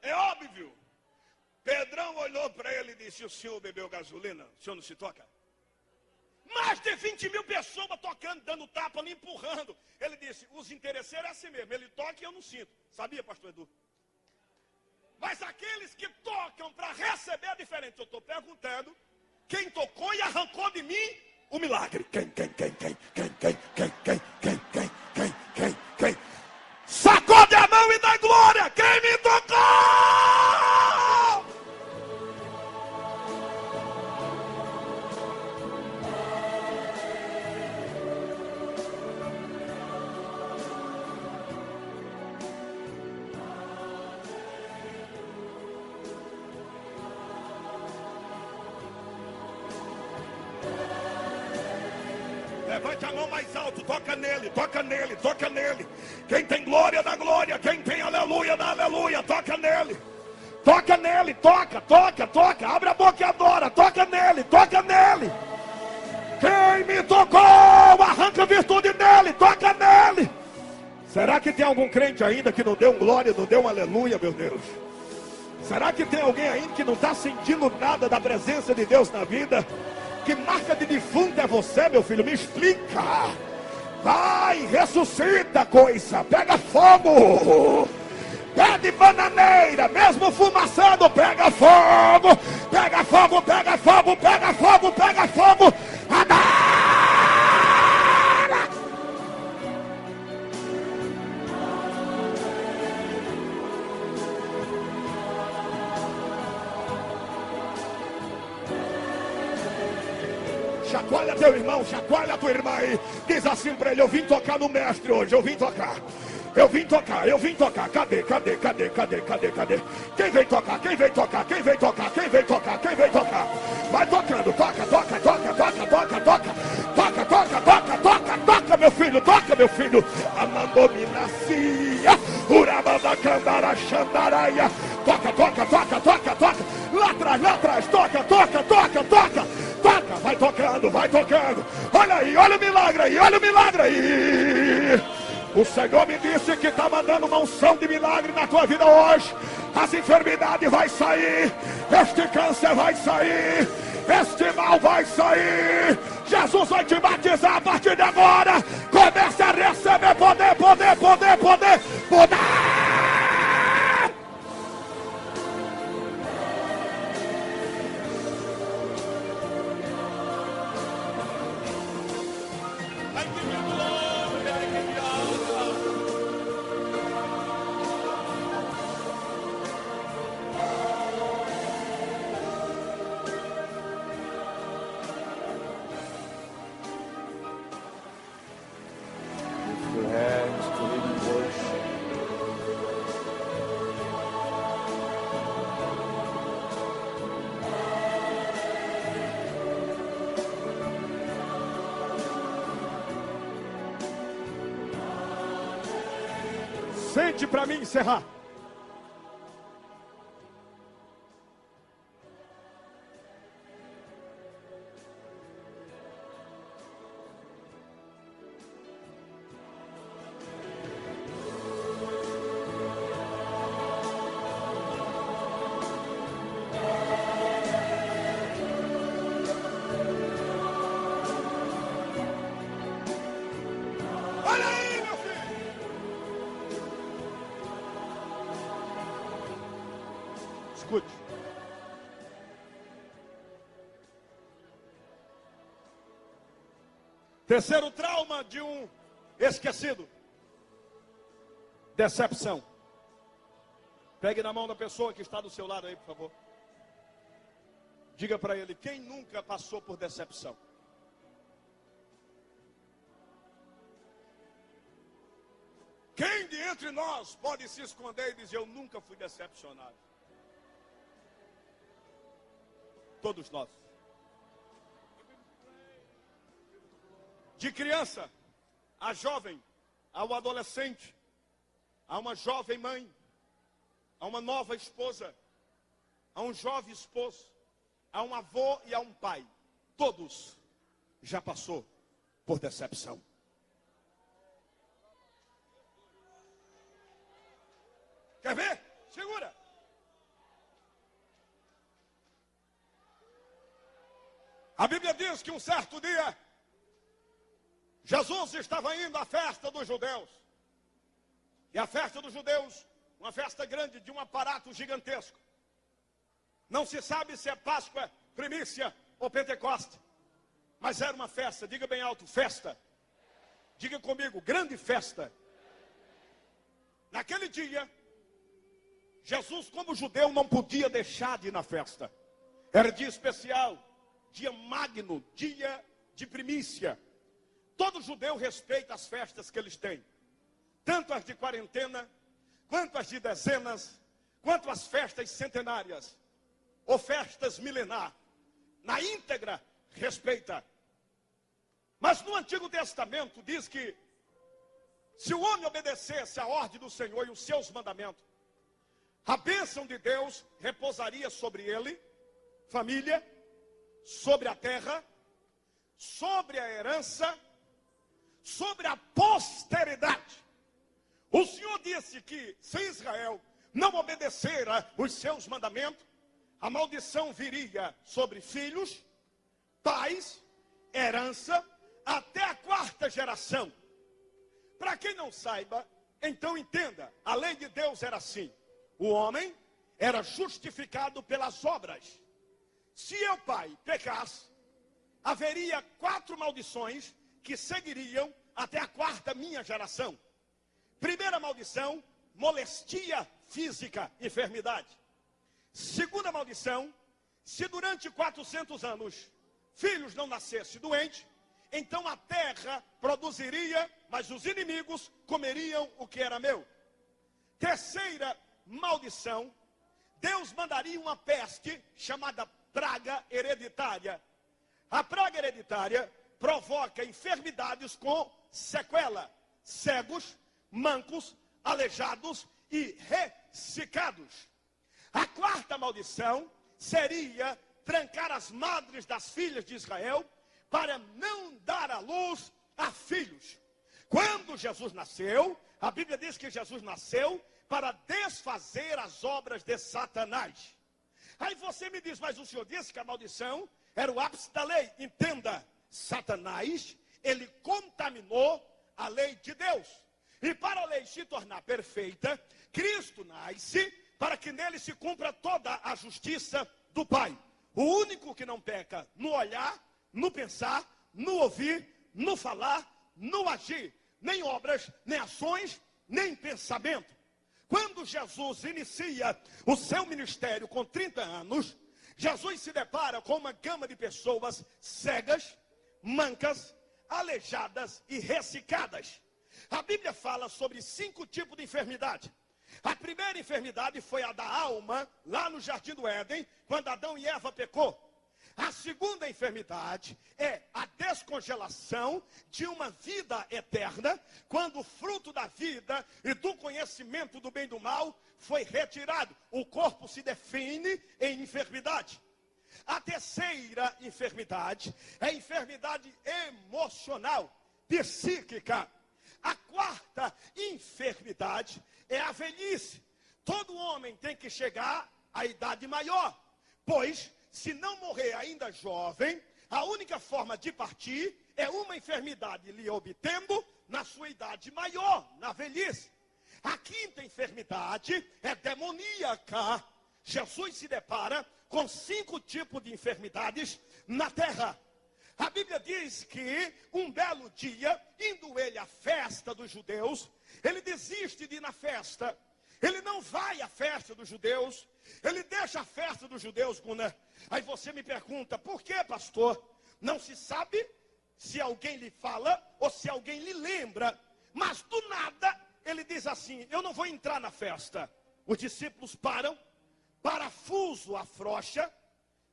É óbvio. Pedrão olhou disse: o senhor bebeu gasolina? O senhor não se toca? Mais de 20 mil pessoas tocando, dando tapa, me empurrando. Ele disse: os interesseiros é assim mesmo, ele toca e eu não sinto. Sabia, pastor Edu? Mas aqueles que tocam para receber é diferente. Eu estou perguntando quem tocou e arrancou de mim o milagre. Quem? Sacode a mão e dá glória. Quem me tocou? Levante a mão mais alto, toca nele, toca nele, toca nele. Quem tem glória, dá glória. Quem tem aleluia, dá aleluia. Toca nele, toca nele, toca. Abre a boca e adora, toca nele, toca nele. Quem me tocou, arranca virtude nele, toca nele. Será que tem algum crente ainda que não deu um glória, não deu um aleluia, meu Deus? Será que tem alguém ainda que não está sentindo nada da presença de Deus na vida? Que marca de defunto é você, meu filho? Me explica. Vai, ressuscita, coisa. Pega fogo. Pede bananeira, mesmo fumaçando. Pega fogo. Pega fogo, pega fogo, pega fogo, pega fogo. Adara! Chacoalha teu irmão, chacoalha tua irmã aí. Diz assim pra ele: eu vim tocar no mestre hoje, eu vim tocar. Eu vim tocar. Cadê? Quem vem tocar? Vai tocando, toca, meu filho. Amandominacia, urabada candara xandaraia. Toca. Lá atrás, toca. Vai tocando. Olha aí, olha o milagre aí. O Senhor me disse que está mandando uma unção de milagre na tua vida hoje. As enfermidades vai sair. Este câncer vai sair. Este mal vai sair. Jesus vai te batizar a partir de agora. Comece a receber poder. Sente para mim encerrar. Olha aí, meu filho. Escute. Terceiro trauma de um esquecido: decepção. Pegue na mão da pessoa que está do seu lado aí, por favor. Diga para ele: quem nunca passou por decepção? Quem de entre nós pode se esconder e dizer: eu nunca fui decepcionado? Todos nós. De criança a jovem, ao adolescente, a uma jovem mãe, a uma nova esposa, a um jovem esposo, a um avô e a um pai. Todos já passou por decepção. Quer ver? Segura. diz que um certo dia, Jesus estava indo à festa dos judeus. E a festa dos judeus, uma festa grande, de um aparato gigantesco. Não se sabe se é Páscoa, primícia ou Pentecoste. Mas era uma festa, diga bem alto, festa. Diga comigo, grande festa. Naquele dia, Jesus, como judeu, não podia deixar de ir na festa. Era dia especial, dia magno, dia de primícia. Todo judeu respeita as festas que eles têm. Tanto as de quarentena, quanto as de dezenas, quanto as festas centenárias, ou festas milenar. Na íntegra, respeita. Mas no Antigo Testamento diz que, se o homem obedecesse à ordem do Senhor e os seus mandamentos, a bênção de Deus repousaria sobre ele, família, sobre a terra, sobre a herança, sobre a posteridade. O Senhor disse que, se Israel não obedecer os seus mandamentos, a maldição viria sobre filhos, pais, herança, até a quarta geração. Para quem não saiba, então entenda, a lei de Deus era assim. O homem era justificado pelas obras. Se o pai pecasse, haveria 4 maldições que seguiriam até a quarta minha geração. Primeira maldição, molestia física, enfermidade. Segunda maldição, se durante 400 anos filhos não nascessem doentes, então a terra produziria, mas os inimigos comeriam o que era meu. Terceira maldição, Deus mandaria uma peste chamada praga hereditária. A praga hereditária provoca enfermidades com sequela, cegos, mancos, aleijados e ressecados. A quarta maldição seria trancar as madres das filhas de Israel para não dar à luz a filhos. Quando Jesus nasceu, a Bíblia diz que Jesus nasceu para desfazer as obras de Satanás. Aí você me diz, mas o Senhor disse que a maldição era o ápice da lei. Entenda, Satanás, ele contaminou a lei de Deus. E para a lei se tornar perfeita, Cristo nasce para que nele se cumpra toda a justiça do Pai. O único que não peca no olhar, no pensar, no ouvir, no falar, no agir, nem obras, nem ações, nem pensamento. Quando Jesus inicia o seu ministério com 30 anos, Jesus se depara com uma gama de pessoas cegas, mancas, aleijadas e ressecadas. A Bíblia fala sobre 5 tipos de enfermidade. A primeira enfermidade foi a da alma, lá no Jardim do Éden, quando Adão e Eva pecou. A segunda enfermidade é a descongelação de uma vida eterna, quando o fruto da vida e do conhecimento do bem e do mal foi retirado. O corpo se define em enfermidade. A terceira enfermidade é a enfermidade emocional, psíquica. A quarta enfermidade é a velhice. Todo homem tem que chegar à idade maior, pois se não morrer ainda jovem, a única forma de partir é uma enfermidade lhe obtendo na sua idade maior, na velhice. A quinta enfermidade é demoníaca. Jesus se depara com 5 tipos de enfermidades na terra. A Bíblia diz que um belo dia, indo ele à festa dos judeus, ele desiste de ir na festa. Ele não vai à festa dos judeus, ele deixa a festa dos judeus. Aí você me pergunta, por que, pastor? Não se sabe se alguém lhe fala ou se alguém lhe lembra. Mas do nada, ele diz assim, eu não vou entrar na festa. Os discípulos param, parafuso afrouxa,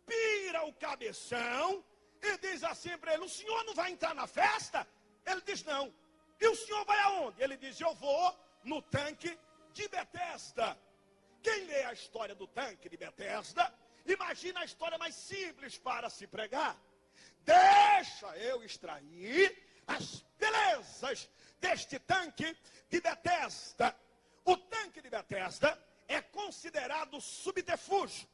pira o cabeção e diz assim para ele, o senhor não vai entrar na festa? Ele diz, não. E o senhor vai aonde? Ele diz, eu vou no tanque de Betesda. Quem lê a história do tanque de Betesda, imagina a história mais simples para se pregar. Deixa eu extrair as belezas deste tanque de Betesda. O tanque de Betesda é considerado subterfúgio.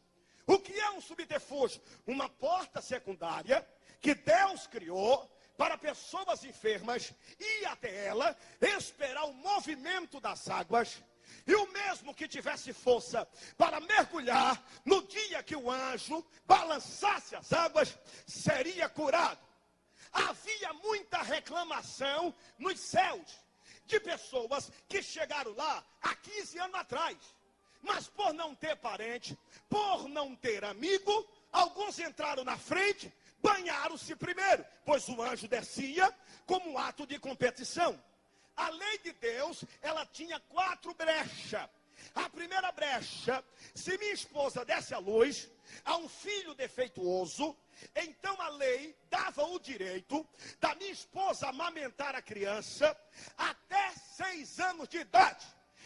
O que é um subterfúgio? Uma porta secundária que Deus criou para pessoas enfermas ir até ela, esperar o movimento das águas, e o mesmo que tivesse força para mergulhar no dia que o anjo balançasse as águas, seria curado. Havia muita reclamação nos céus de pessoas que chegaram lá há 15 anos atrás, mas por não ter parente, por não ter amigo, alguns entraram na frente, banharam-se primeiro, pois o anjo descia como um ato de competição. A lei de Deus, ela tinha 4 brechas. A primeira brecha: se minha esposa desse à luz a um filho defeituoso, então a lei dava o direito da minha esposa amamentar a criança até 6 anos de idade.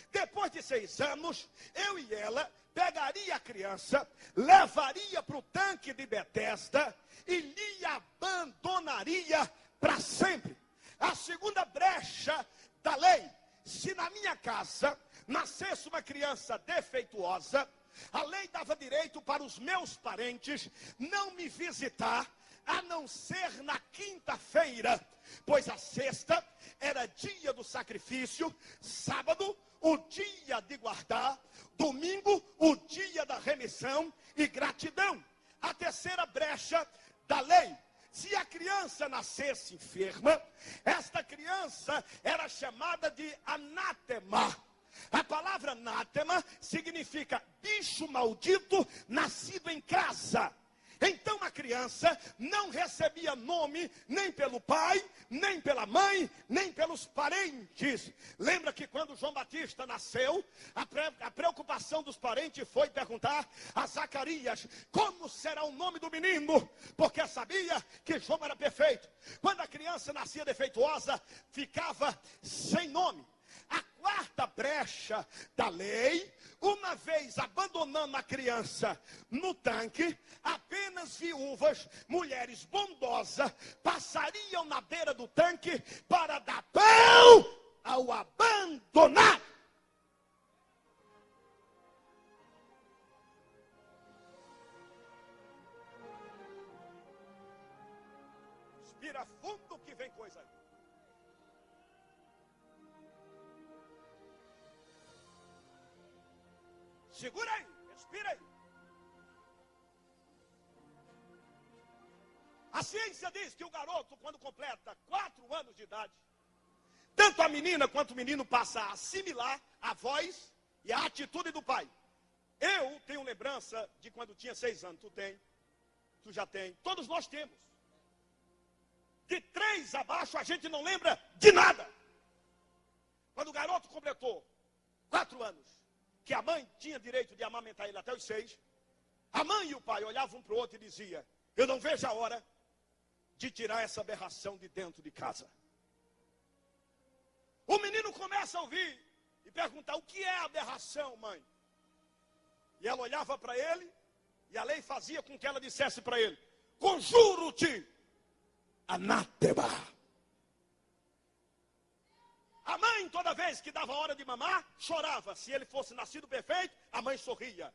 Depois de 6 anos, eu e ela pegaria a criança, levaria para o tanque de Betesda e lhe abandonaria para sempre. A segunda brecha da lei: se na minha casa nascesse uma criança defeituosa, a lei dava direito para os meus parentes não me visitar, a não ser na quinta-feira, pois a sexta era dia do sacrifício, sábado o dia de guardar, domingo o dia da remissão e gratidão. A terceira brecha da lei: se a criança nascesse enferma, esta criança era chamada de anátema. A palavra anátema significa bicho maldito nascido em casa. Então a criança não recebia nome nem pelo pai, nem pela mãe, nem pelos parentes. Lembra que quando João Batista nasceu, a preocupação dos parentes foi perguntar a Zacarias como será o nome do menino, porque sabia que João era perfeito. Quando a criança nascia defeituosa, ficava sem nome. A quarta brecha da lei: uma vez abandonando a criança no tanque, apenas viúvas, mulheres bondosas, passariam na beira do tanque para dar pão ao abandonado. Respira fundo que vem coisa aí. Segura aí, respira aí. A ciência diz que o garoto, quando completa 4 anos de idade, tanto a menina quanto o menino passa a assimilar a voz e a atitude do pai. Eu tenho lembrança de quando tinha 6 anos. Tu tem, tu já tem, todos nós temos. De 3 abaixo a gente não lembra de nada. Quando o garoto completou 4 anos, que a mãe tinha direito de amamentar ele até os 6, a mãe e o pai olhavam um para o outro e diziam: eu não vejo a hora de tirar essa aberração de dentro de casa. O menino começa a ouvir e perguntar: o que é aberração, mãe? E ela olhava para ele, e a lei fazia com que ela dissesse para ele: conjuro-te, anátema. A mãe, toda vez que dava hora de mamar, chorava. Se ele fosse nascido perfeito, a mãe sorria.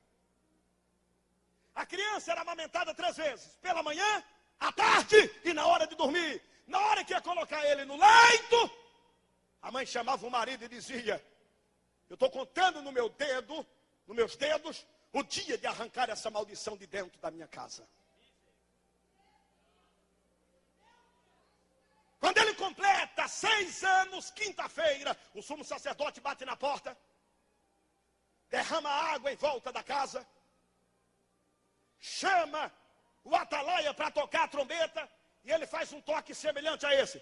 A criança era amamentada 3 vezes: pela manhã, à tarde e na hora de dormir. Na hora que ia colocar ele no leito, a mãe chamava o marido e dizia: eu estou contando no meu dedo, nos meus dedos, o dia de arrancar essa maldição de dentro da minha casa. Quando ele completa 6 anos, quinta-feira, o sumo sacerdote bate na porta, derrama água em volta da casa, chama o atalaia para tocar a trombeta, e ele faz um toque semelhante a esse.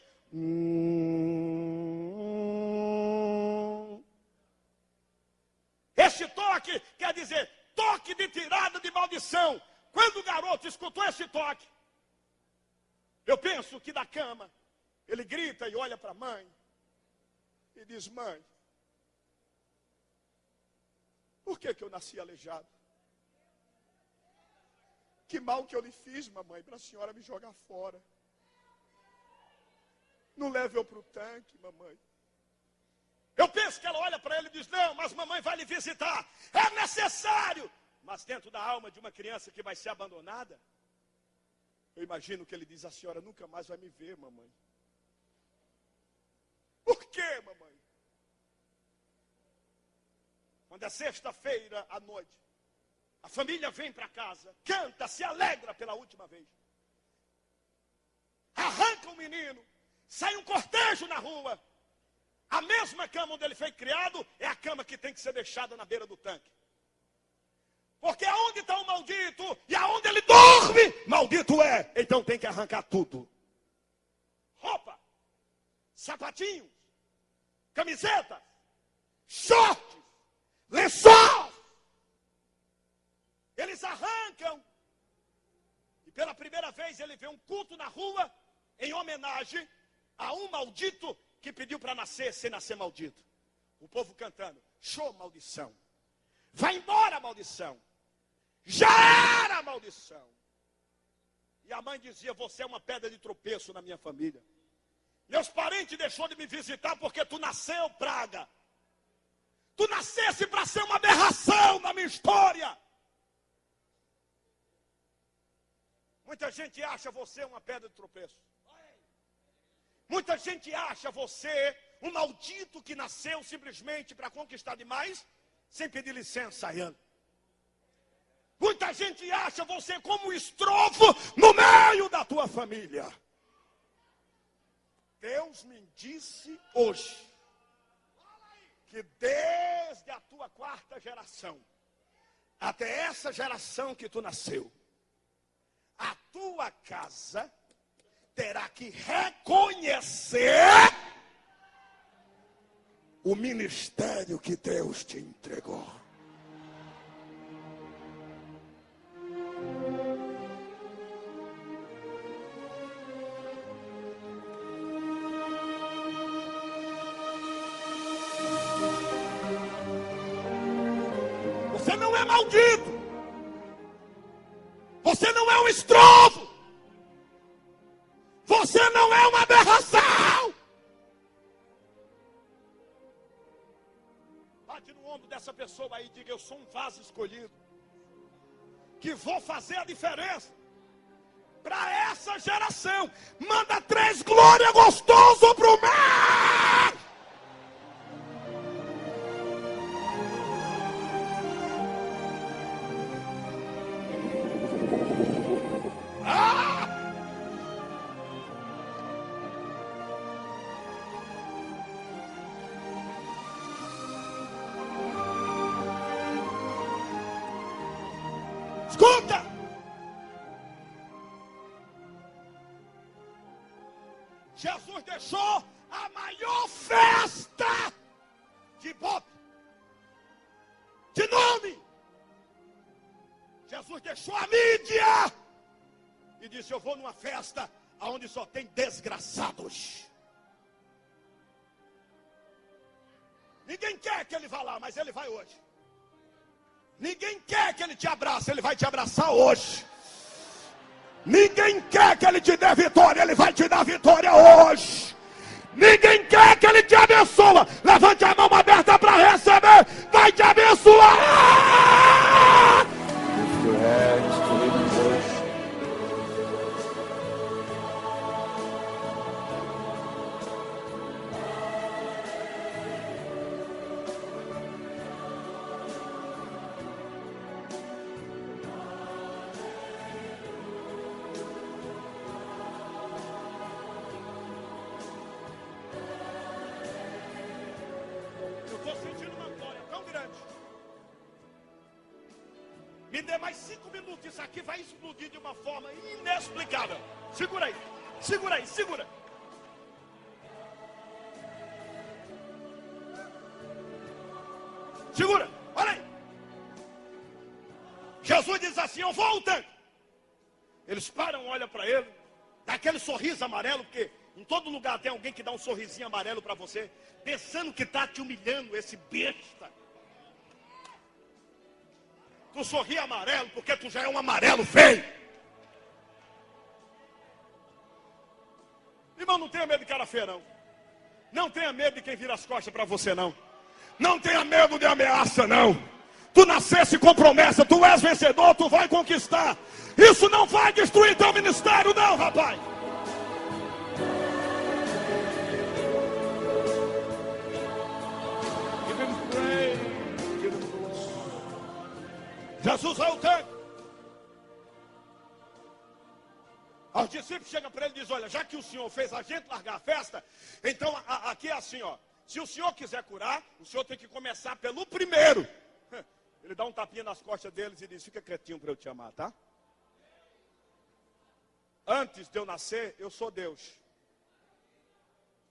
Este toque quer dizer toque de tirada de maldição. Quando o garoto escutou esse toque, eu penso que da cama ele grita e olha para a mãe e diz: mãe, por que eu nasci aleijado? Que mal que eu lhe fiz, mamãe, para a senhora me jogar fora? Não leve eu para o tanque, mamãe. Eu penso que ela olha para ele e diz: não, mas mamãe vai lhe visitar, é necessário. Mas dentro da alma de uma criança que vai ser abandonada, Eu imagino que ele diz: a senhora nunca mais vai me ver, mamãe. Por quê, mamãe? Quando é sexta-feira à noite, a família vem para casa, canta, se alegra pela última vez. Arranca o menino, sai um cortejo na rua. A mesma cama onde ele foi criado é a cama que tem que ser deixada na beira do tanque. Porque aonde está o maldito e aonde ele dorme, maldito é. Então tem que arrancar tudo. Roupa, sapatinhos, camisetas, shorts, lençóis. Eles arrancam. E pela primeira vez ele vê um culto na rua em homenagem a um maldito que pediu para nascer sem nascer maldito. O povo cantando: show, maldição. Vai embora, maldição. Já era maldição. E a mãe dizia: você é uma pedra de tropeço na minha família. Meus parentes deixou de me visitar porque tu nasceu praga. Tu nascesse para ser uma aberração na minha história. Muita gente acha você uma pedra de tropeço. Muita gente acha você um maldito que nasceu simplesmente para conquistar demais, sem pedir licença a ele. Muita gente acha você como um estrofo no meio da tua família. Deus me disse hoje que desde a tua quarta geração até essa geração que tu nasceu, a tua casa terá que reconhecer o ministério que Deus te entregou. Você não é maldito. Você não é um estrondo. Você não é uma aberração. Bate no ombro dessa pessoa aí e diga: eu sou um vaso escolhido, que vou fazer a diferença para essa geração. Manda 3 glórias gostosas para o mar. Escuta! Jesus deixou a maior festa de Bob, de nome. Jesus deixou a mídia e disse: eu vou numa festa onde só tem desgraçados. Ninguém quer que ele vá lá, mas ele vai hoje. Ninguém quer que ele te abrace, ele vai te abraçar hoje. Ninguém quer que ele te dê vitória, ele vai te dar vitória hoje. Ninguém quer que ele te abençoe, levante a mão aberta para receber, vai te abençoar.
Lift your hands to him in worship.
Eu estou sentindo uma glória tão grande. Me dê mais 5 minutos, isso aqui vai explodir de uma forma inexplicável. Segura aí, segura aí, segura. Segura, olha aí. Jesus diz assim: eu vou ao tanque. Eles param, olham para ele, dá aquele sorriso amarelo, porque em todo lugar tem alguém que dá um sorrisinho amarelo para você, pensando que está te humilhando, esse besta. Tu sorri amarelo porque tu já é um amarelo feio. Irmão, não tenha medo de cara feia, não. Não tenha medo de quem vira as costas para você, não. Não tenha medo de ameaça, não. Tu nascesse com promessa, tu és vencedor, tu vai conquistar. Isso não vai destruir teu ministério, não, rapaz. Give him praise, give him glory. Jesus é o tempo. Os discípulos chegam para ele e dizem: olha, já que o Senhor fez a gente largar a festa, então aqui é assim, ó. Se o Senhor quiser curar, o Senhor tem que começar pelo primeiro. Ele dá um tapinha nas costas deles e diz: fica quietinho para eu te amar, tá? Antes de eu nascer, eu sou Deus.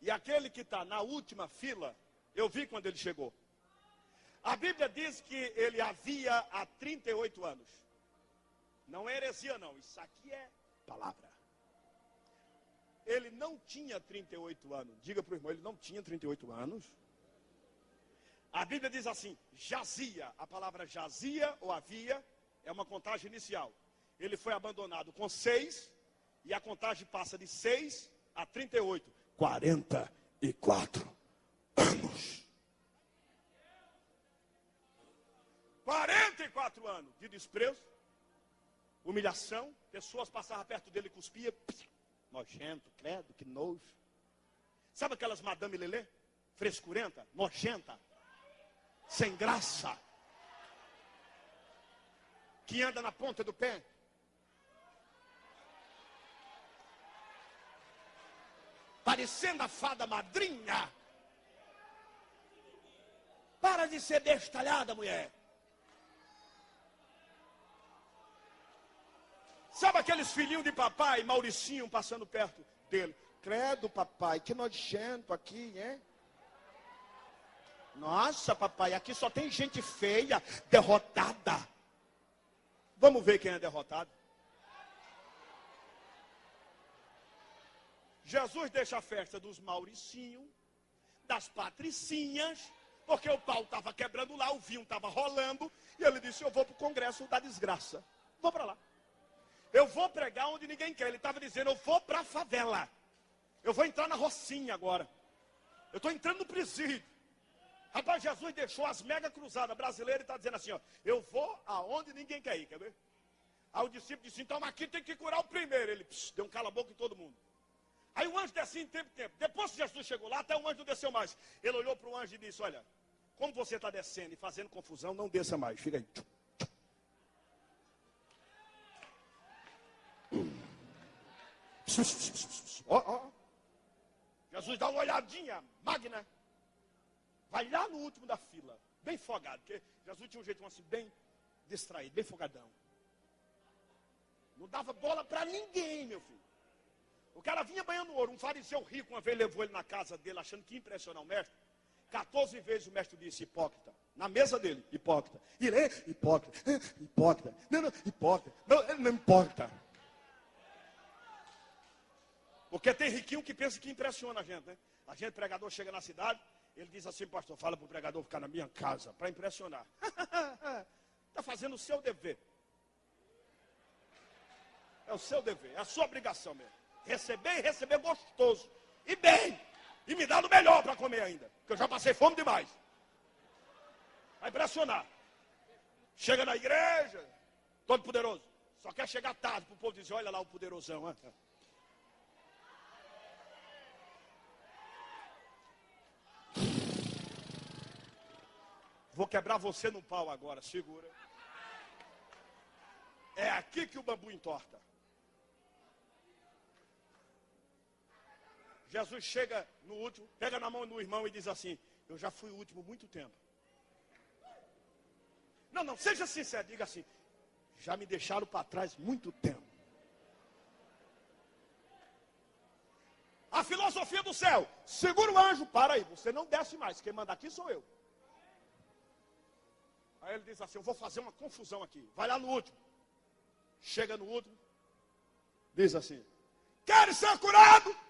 E aquele que está na última fila, eu vi quando ele chegou. A Bíblia diz que ele havia há 38 anos. Não é heresia, não. Isso aqui é palavra. Ele não tinha 38 anos. Diga para o irmão, ele não tinha 38 anos. A Bíblia diz assim: jazia. A palavra jazia ou havia é uma contagem inicial. Ele foi abandonado com 6 e a contagem passa de 6 a 38. 44 anos. 44 anos de desprezo, humilhação. Pessoas passavam perto dele e cuspia. Nojento, credo, que nojo. Sabe aquelas madame lelê? Frescurenta, nojenta, sem graça, que anda na ponta do pé. Parecendo a fada madrinha. Para de ser bestalhada, mulher. Sabe aqueles filhinhos de papai, Mauricinho, passando perto dele? Credo, papai, que nojento aqui, hein? Nossa, papai, aqui só tem gente feia, derrotada. Vamos ver quem é derrotado. Jesus deixa a festa dos Mauricinhos, das Patricinhas, porque o pau estava quebrando lá, o vinho estava rolando, e ele disse: eu vou para o congresso da desgraça. Vou para lá. Eu vou pregar onde ninguém quer. Ele estava dizendo: eu vou para a favela. Eu vou entrar na Rocinha agora. Eu estou entrando no presídio. Rapaz, Jesus deixou as mega cruzadas brasileiras e está dizendo assim: ó, eu vou aonde ninguém quer ir, quer ver? Aí o discípulo disse: então aqui tem que curar o primeiro. Ele deu um cala-boca em todo mundo. Aí o anjo descia em tempo. Depois que Jesus chegou lá, até o anjo não desceu mais. Ele olhou para o anjo e disse: olha, como você está descendo e fazendo confusão, não desça mais, fica aí. Jesus dá uma olhadinha magna. Vai lá no último da fila, bem folgado, porque Jesus tinha um jeito assim, bem distraído, bem folgadão. Não dava bola para ninguém, meu filho. O cara vinha banhando ouro. Um fariseu rico uma vez levou ele na casa dele, achando que ia impressionar o mestre. 14 vezes o mestre disse: hipócrita. Na mesa dele: hipócrita. E ele: hipócrita, hipócrita. Não, hipócrita. Não, hipócrita. Porque tem riquinho que pensa que impressiona a gente, né? A gente, pregador, chega na cidade, ele diz assim: pastor, fala para o pregador ficar na minha casa, para impressionar. Está fazendo o seu dever. É o seu dever, é a sua obrigação mesmo. Receber e receber gostoso. E bem. E me dá do melhor para comer ainda. Porque eu já passei fome demais. Vai impressionar. Chega na igreja, todo poderoso. Só quer chegar tarde para o povo dizer: olha lá o poderosão. Hein? Vou quebrar você no pau agora, segura. É aqui que o bambu entorta. Jesus chega no último, pega na mão do irmão e diz assim: eu já fui o último muito tempo. Não, seja sincero, diga assim: já me deixaram para trás muito tempo. A filosofia do céu: segura o anjo, para aí, você não desce mais, quem manda aqui sou eu. Aí ele diz assim: eu vou fazer uma confusão aqui. Vai lá no último. Chega no último. Diz assim: queres ser curado?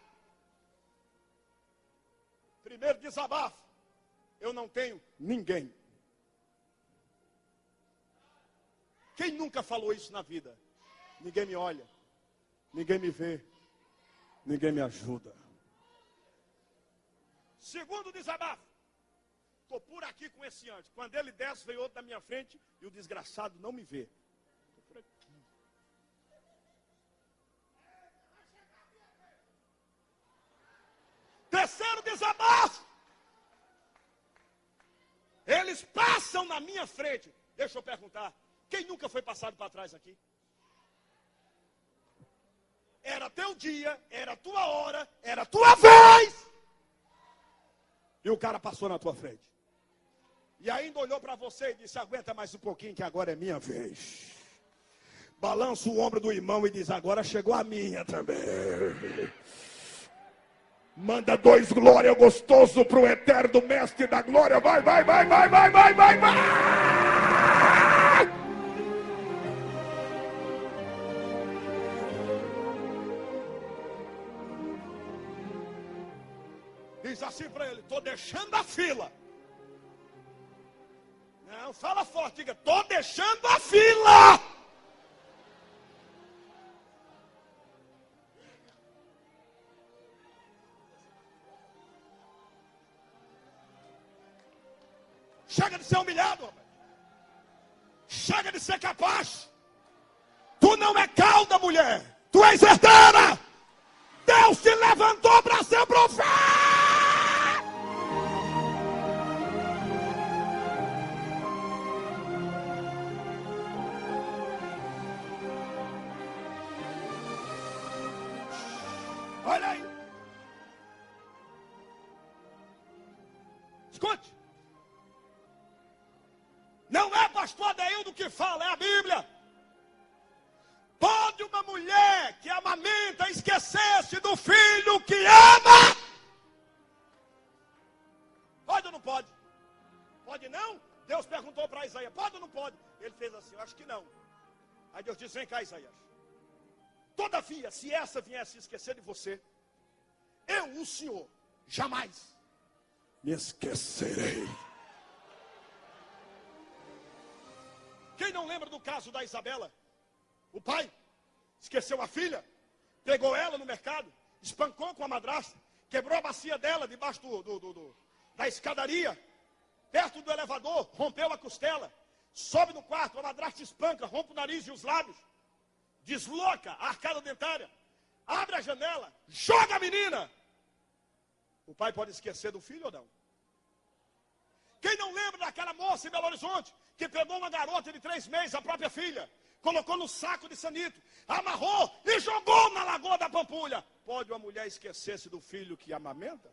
Primeiro desabafo: eu não tenho ninguém. Quem nunca falou isso na vida? Ninguém me olha, ninguém me vê, ninguém me ajuda. Segundo desabafo: estou por aqui com esse anjo. Quando ele desce, veio outro na minha frente e o desgraçado não me vê. Estou por aqui. Terceiro desabafo. Eles passam na minha frente. Deixa eu perguntar. Quem nunca foi passado para trás aqui? Era teu dia, era tua hora, era tua vez. E o cara passou na tua frente. E ainda olhou para você e disse, aguenta mais um pouquinho que agora é minha vez. Balança o ombro do irmão e diz, agora chegou a minha também. Manda 2 glória gostoso para o eterno mestre da glória. Vai, vai, vai, vai, vai, vai, vai, vai. Diz assim para ele, estou deixando a fila. Não, fala forte, diga, estou deixando a fila. Chega de ser humilhado, rapaz. Chega de ser capaz. Tu não é cauda, mulher. Tu és herdeira. Deus te levantou para ser profeta. Olha aí. Escute. Não é pastor Adeildo que fala, é a Bíblia. Pode uma mulher que amamenta esquecer-se do filho que ama? Pode ou não pode? Pode não? Deus perguntou para Isaías, pode ou não pode? Ele fez assim, eu acho que não. Aí Deus disse, vem cá, Isaías. Todavia, se essa viesse esquecer de você, eu, o Senhor, jamais me esquecerei. Quem não lembra do caso da Isabela? O pai esqueceu a filha, pegou ela no mercado, espancou com a madrasta, quebrou a bacia dela debaixo da escadaria, perto do elevador, rompeu a costela, sobe no quarto, a madrasta espanca, rompe o nariz e os lábios, desloca a arcada dentária, abre a janela, joga a menina. O pai pode esquecer do filho ou não? Quem não lembra daquela moça em Belo Horizonte, que pegou uma garota de 3 meses, a própria filha, colocou no saco de sanito, amarrou e jogou na lagoa da Pampulha? Pode uma mulher esquecer-se do filho que amamenta?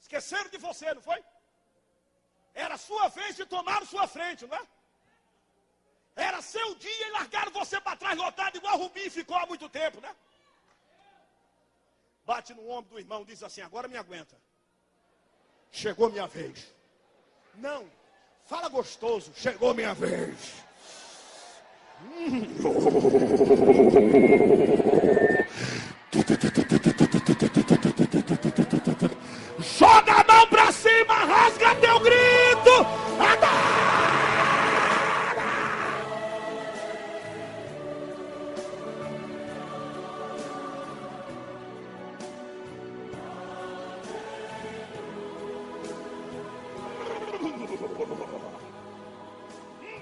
Esqueceram de você, não foi? Era sua vez de tomar sua frente, não é? Era seu dia e largaram você para trás lotado, igual o Rubim ficou há muito tempo, né? Bate no ombro do irmão, diz assim, agora me aguenta. Chegou minha vez. Não, fala gostoso, chegou minha vez. Joga a mão pra cima, rasga teu grito.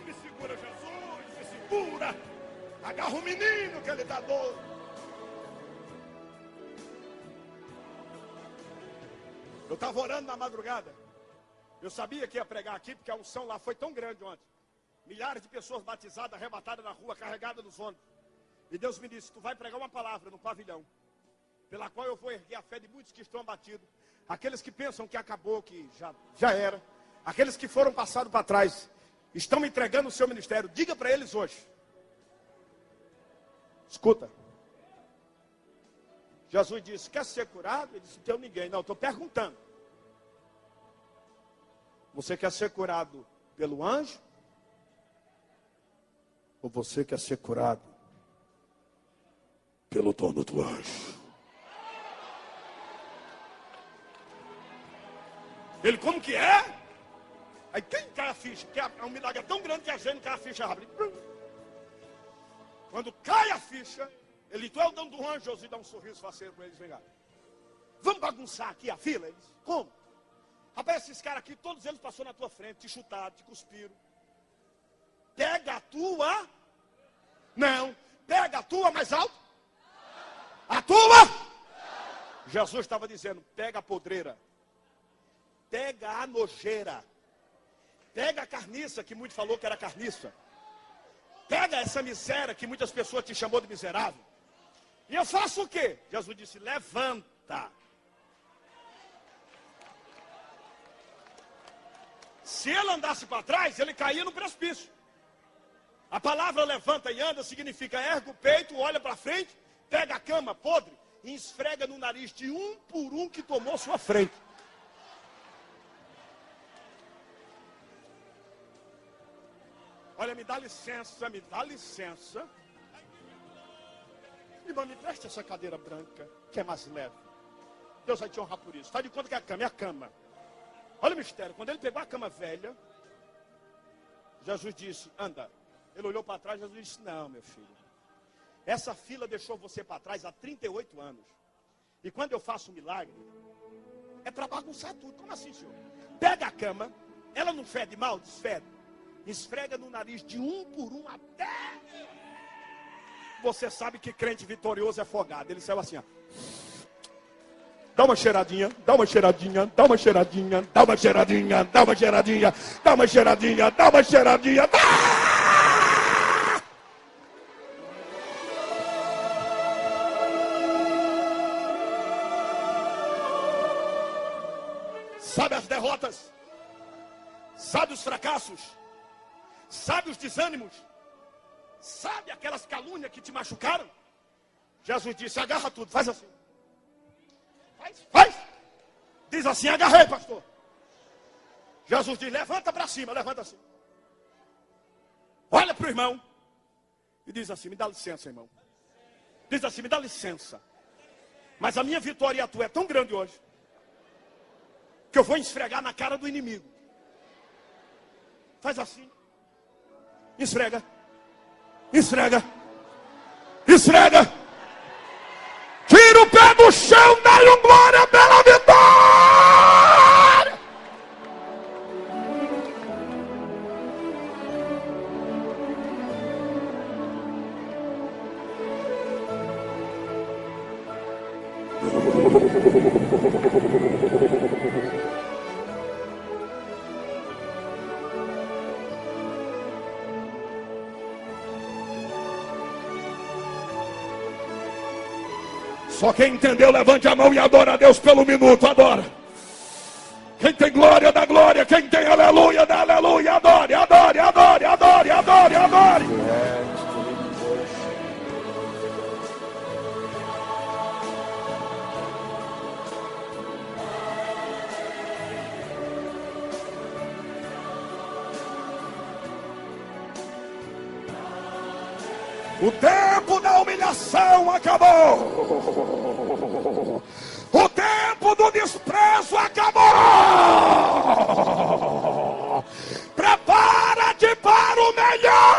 Me segura, Jesus, me segura. Agarra o menino que ele está doido. Eu estava orando na madrugada. Eu sabia que ia pregar aqui, porque a unção lá foi tão grande ontem. Milhares de pessoas batizadas, arrebatadas na rua, carregadas nos ônibus. E Deus me disse, tu vai pregar uma palavra no pavilhão, pela qual eu vou erguer a fé de muitos que estão abatidos. Aqueles que pensam que acabou, que já era. Aqueles que foram passados para trás, estão entregando o seu ministério. Diga para eles hoje. Escuta. Jesus disse, quer ser curado? Ele disse, não tenho ninguém. Não, estou perguntando. Você quer ser curado pelo anjo? Ou você quer ser curado pelo dono do anjo? Ele, como que é? Aí quem cai a ficha? Que um milagre é tão grande que a gente cai a ficha abre. Quando cai a ficha, ele, tu é o dono do anjo, Josi dá um sorriso faceiro para eles, vem cá. vamos bagunçar aqui a fila? Ele disse, como? Rapaz, esses caras aqui, todos eles passaram na tua frente, te chutaram, te cuspiram. Pega a tua. Não. Pega a tua mais alto. A tua. Jesus estava dizendo, pega a podreira. Pega a nojeira. Pega a carniça, que muito falou que era carniça. Pega essa miséria que muitas pessoas te chamou de miserável. E eu faço o quê? Jesus disse, levanta. Se ele andasse para trás, ele caía no precipício. A palavra levanta e anda significa ergue o peito, olha para frente, pega a cama podre e esfrega no nariz de um por um que tomou sua frente. Olha, me dá licença, me dá licença. Irmão, me preste essa cadeira branca, que é mais leve. Deus vai te honrar por isso. Faz de conta que a cama é a cama. Olha o mistério. Quando ele pegou a cama velha, Jesus disse, anda. Ele olhou para trás, Jesus disse, não, meu filho. Essa fila deixou você para trás há 38 anos. E quando eu faço um milagre, é para bagunçar tudo. Como assim, senhor? Pega a cama, ela não fede mal, desfede. Esfrega no nariz de um por um até... Você sabe que crente vitorioso é folgado. Ele saiu assim, ó. Dá uma cheiradinha, dá uma cheiradinha, dá uma cheiradinha, dá uma cheiradinha, dá uma cheiradinha, dá uma cheiradinha, dá uma cheiradinha. Sabe as derrotas? Sabe os fracassos? Sabe os desânimos? Sabe aquelas calúnias que te machucaram? Jesus disse, agarra tudo, faz assim. Faz. Diz assim, agarrei, pastor. Jesus diz, levanta para cima, levanta assim. Olha para o irmão. E diz assim, me dá licença, irmão. Diz assim, me dá licença. Mas a minha vitória e a tua é tão grande hoje, que eu vou esfregar na cara do inimigo. Faz assim. Esfrega. Esfrega. Esfrega. Tira o pé do chão, dá-lhe um glória pela vitória. Só quem entendeu, levante a mão e adora a Deus pelo minuto, adora. Quem tem glória, dá glória. Quem tem aleluia, dá aleluia. Adore, adore, adore, adore, adore, adore. O tempo da humilhação acabou. O tempo do desprezo acabou. Prepara-te para o melhor.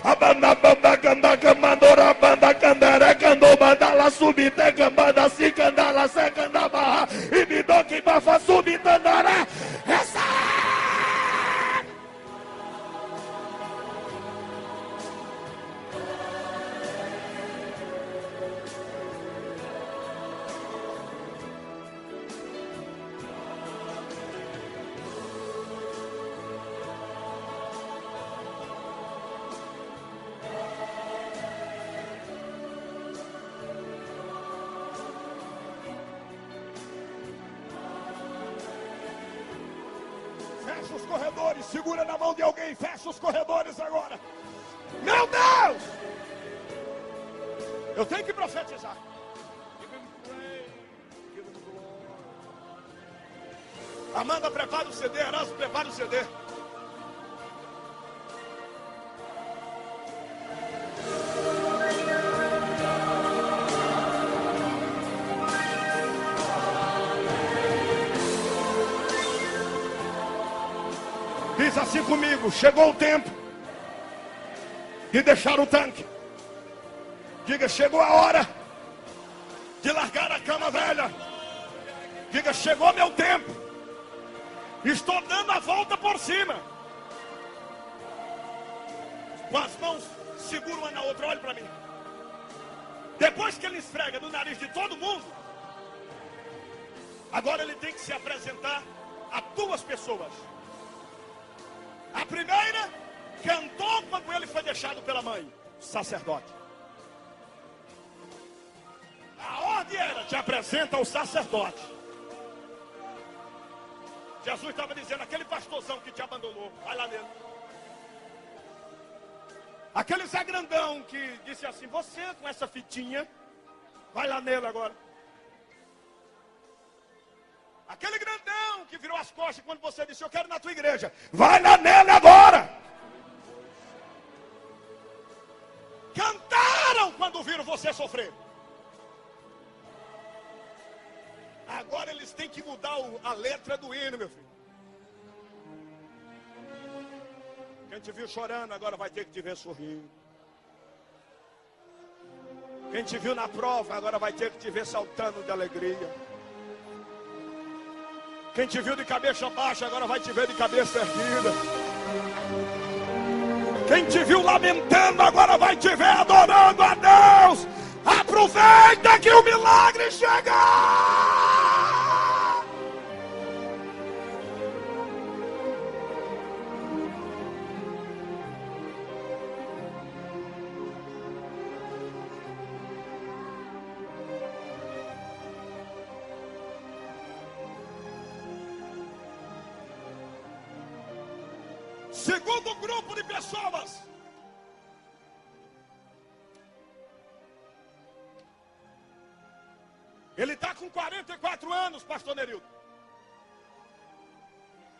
A banda canda camandora banda candara candou bandala subite cambada se candala se candaba e me do que bafa subitandara. Essa fecha os corredores, segura na mão de alguém, fecha os corredores agora. Meu Deus! Eu tenho que profetizar. Amanda, prepara o CD, Erasmo, prepara o CD. Diz assim comigo, chegou o tempo de deixar o tanque. Diga, chegou a hora de largar a cama velha. Diga, chegou meu tempo. Estou dando a volta por cima. Com as mãos, segura uma na outra, olhe para mim. Depois que ele esfrega no nariz de todo mundo, agora ele tem que se apresentar a duas pessoas. A primeira cantou quando ele foi deixado pela mãe, sacerdote. A ordem era, te apresenta ao sacerdote. Jesus estava dizendo, aquele pastorzão que te abandonou, vai lá nele. Aquele Zé Grandão que disse assim, você com essa fitinha, vai lá nele agora. Aquele grandão que virou as costas quando você disse, eu quero ir na tua igreja, vai lá nele agora. Cantaram quando viram você sofrer. Agora eles têm que mudar a letra do hino, meu filho. Quem te viu chorando agora vai ter que te ver sorrindo. Quem te viu na prova agora vai ter que te ver saltando de alegria. Quem te viu de cabeça baixa agora vai te ver de cabeça erguida. Quem te viu lamentando agora vai te ver adorando a Deus. Aproveita que o milagre chega. Segundo grupo de pessoas, ele está com 44 anos, pastor Nerildo.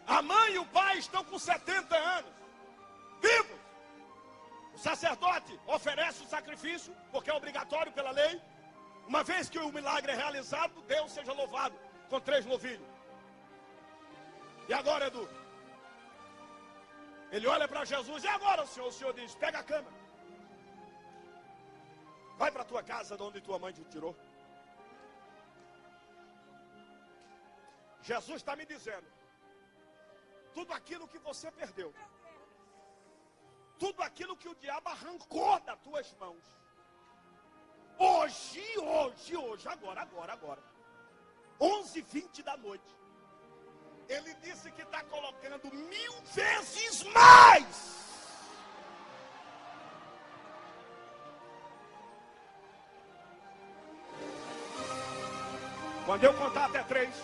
A mãe e o pai estão com 70 anos, vivos. O sacerdote oferece o sacrifício, porque é obrigatório pela lei. Uma vez que o milagre é realizado, Deus seja louvado, com 3 novilhos. E agora, Edu? Ele olha para Jesus, e agora, Senhor? O Senhor diz, pega a cama. Vai para a tua casa, de onde tua mãe te tirou. Jesus está me dizendo, tudo aquilo que você perdeu, tudo aquilo que o diabo arrancou das tuas mãos, hoje, agora, 11h20 da noite, ele disse que está colocando 1000 vezes mais. Quando eu contar até 3,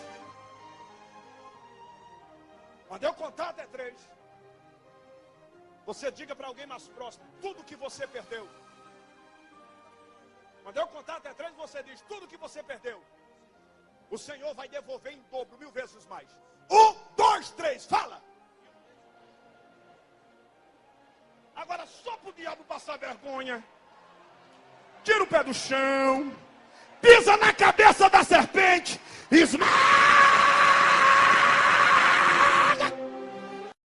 você diga para alguém mais próximo, tudo que você perdeu. Quando eu contar até 3, você diz, tudo que você perdeu, o Senhor vai devolver em dobro, 1000 vezes mais. 1, 2, 3, fala. Agora só para o diabo passar vergonha. Tira o pé do chão. Pisa na cabeça da serpente. Esmaga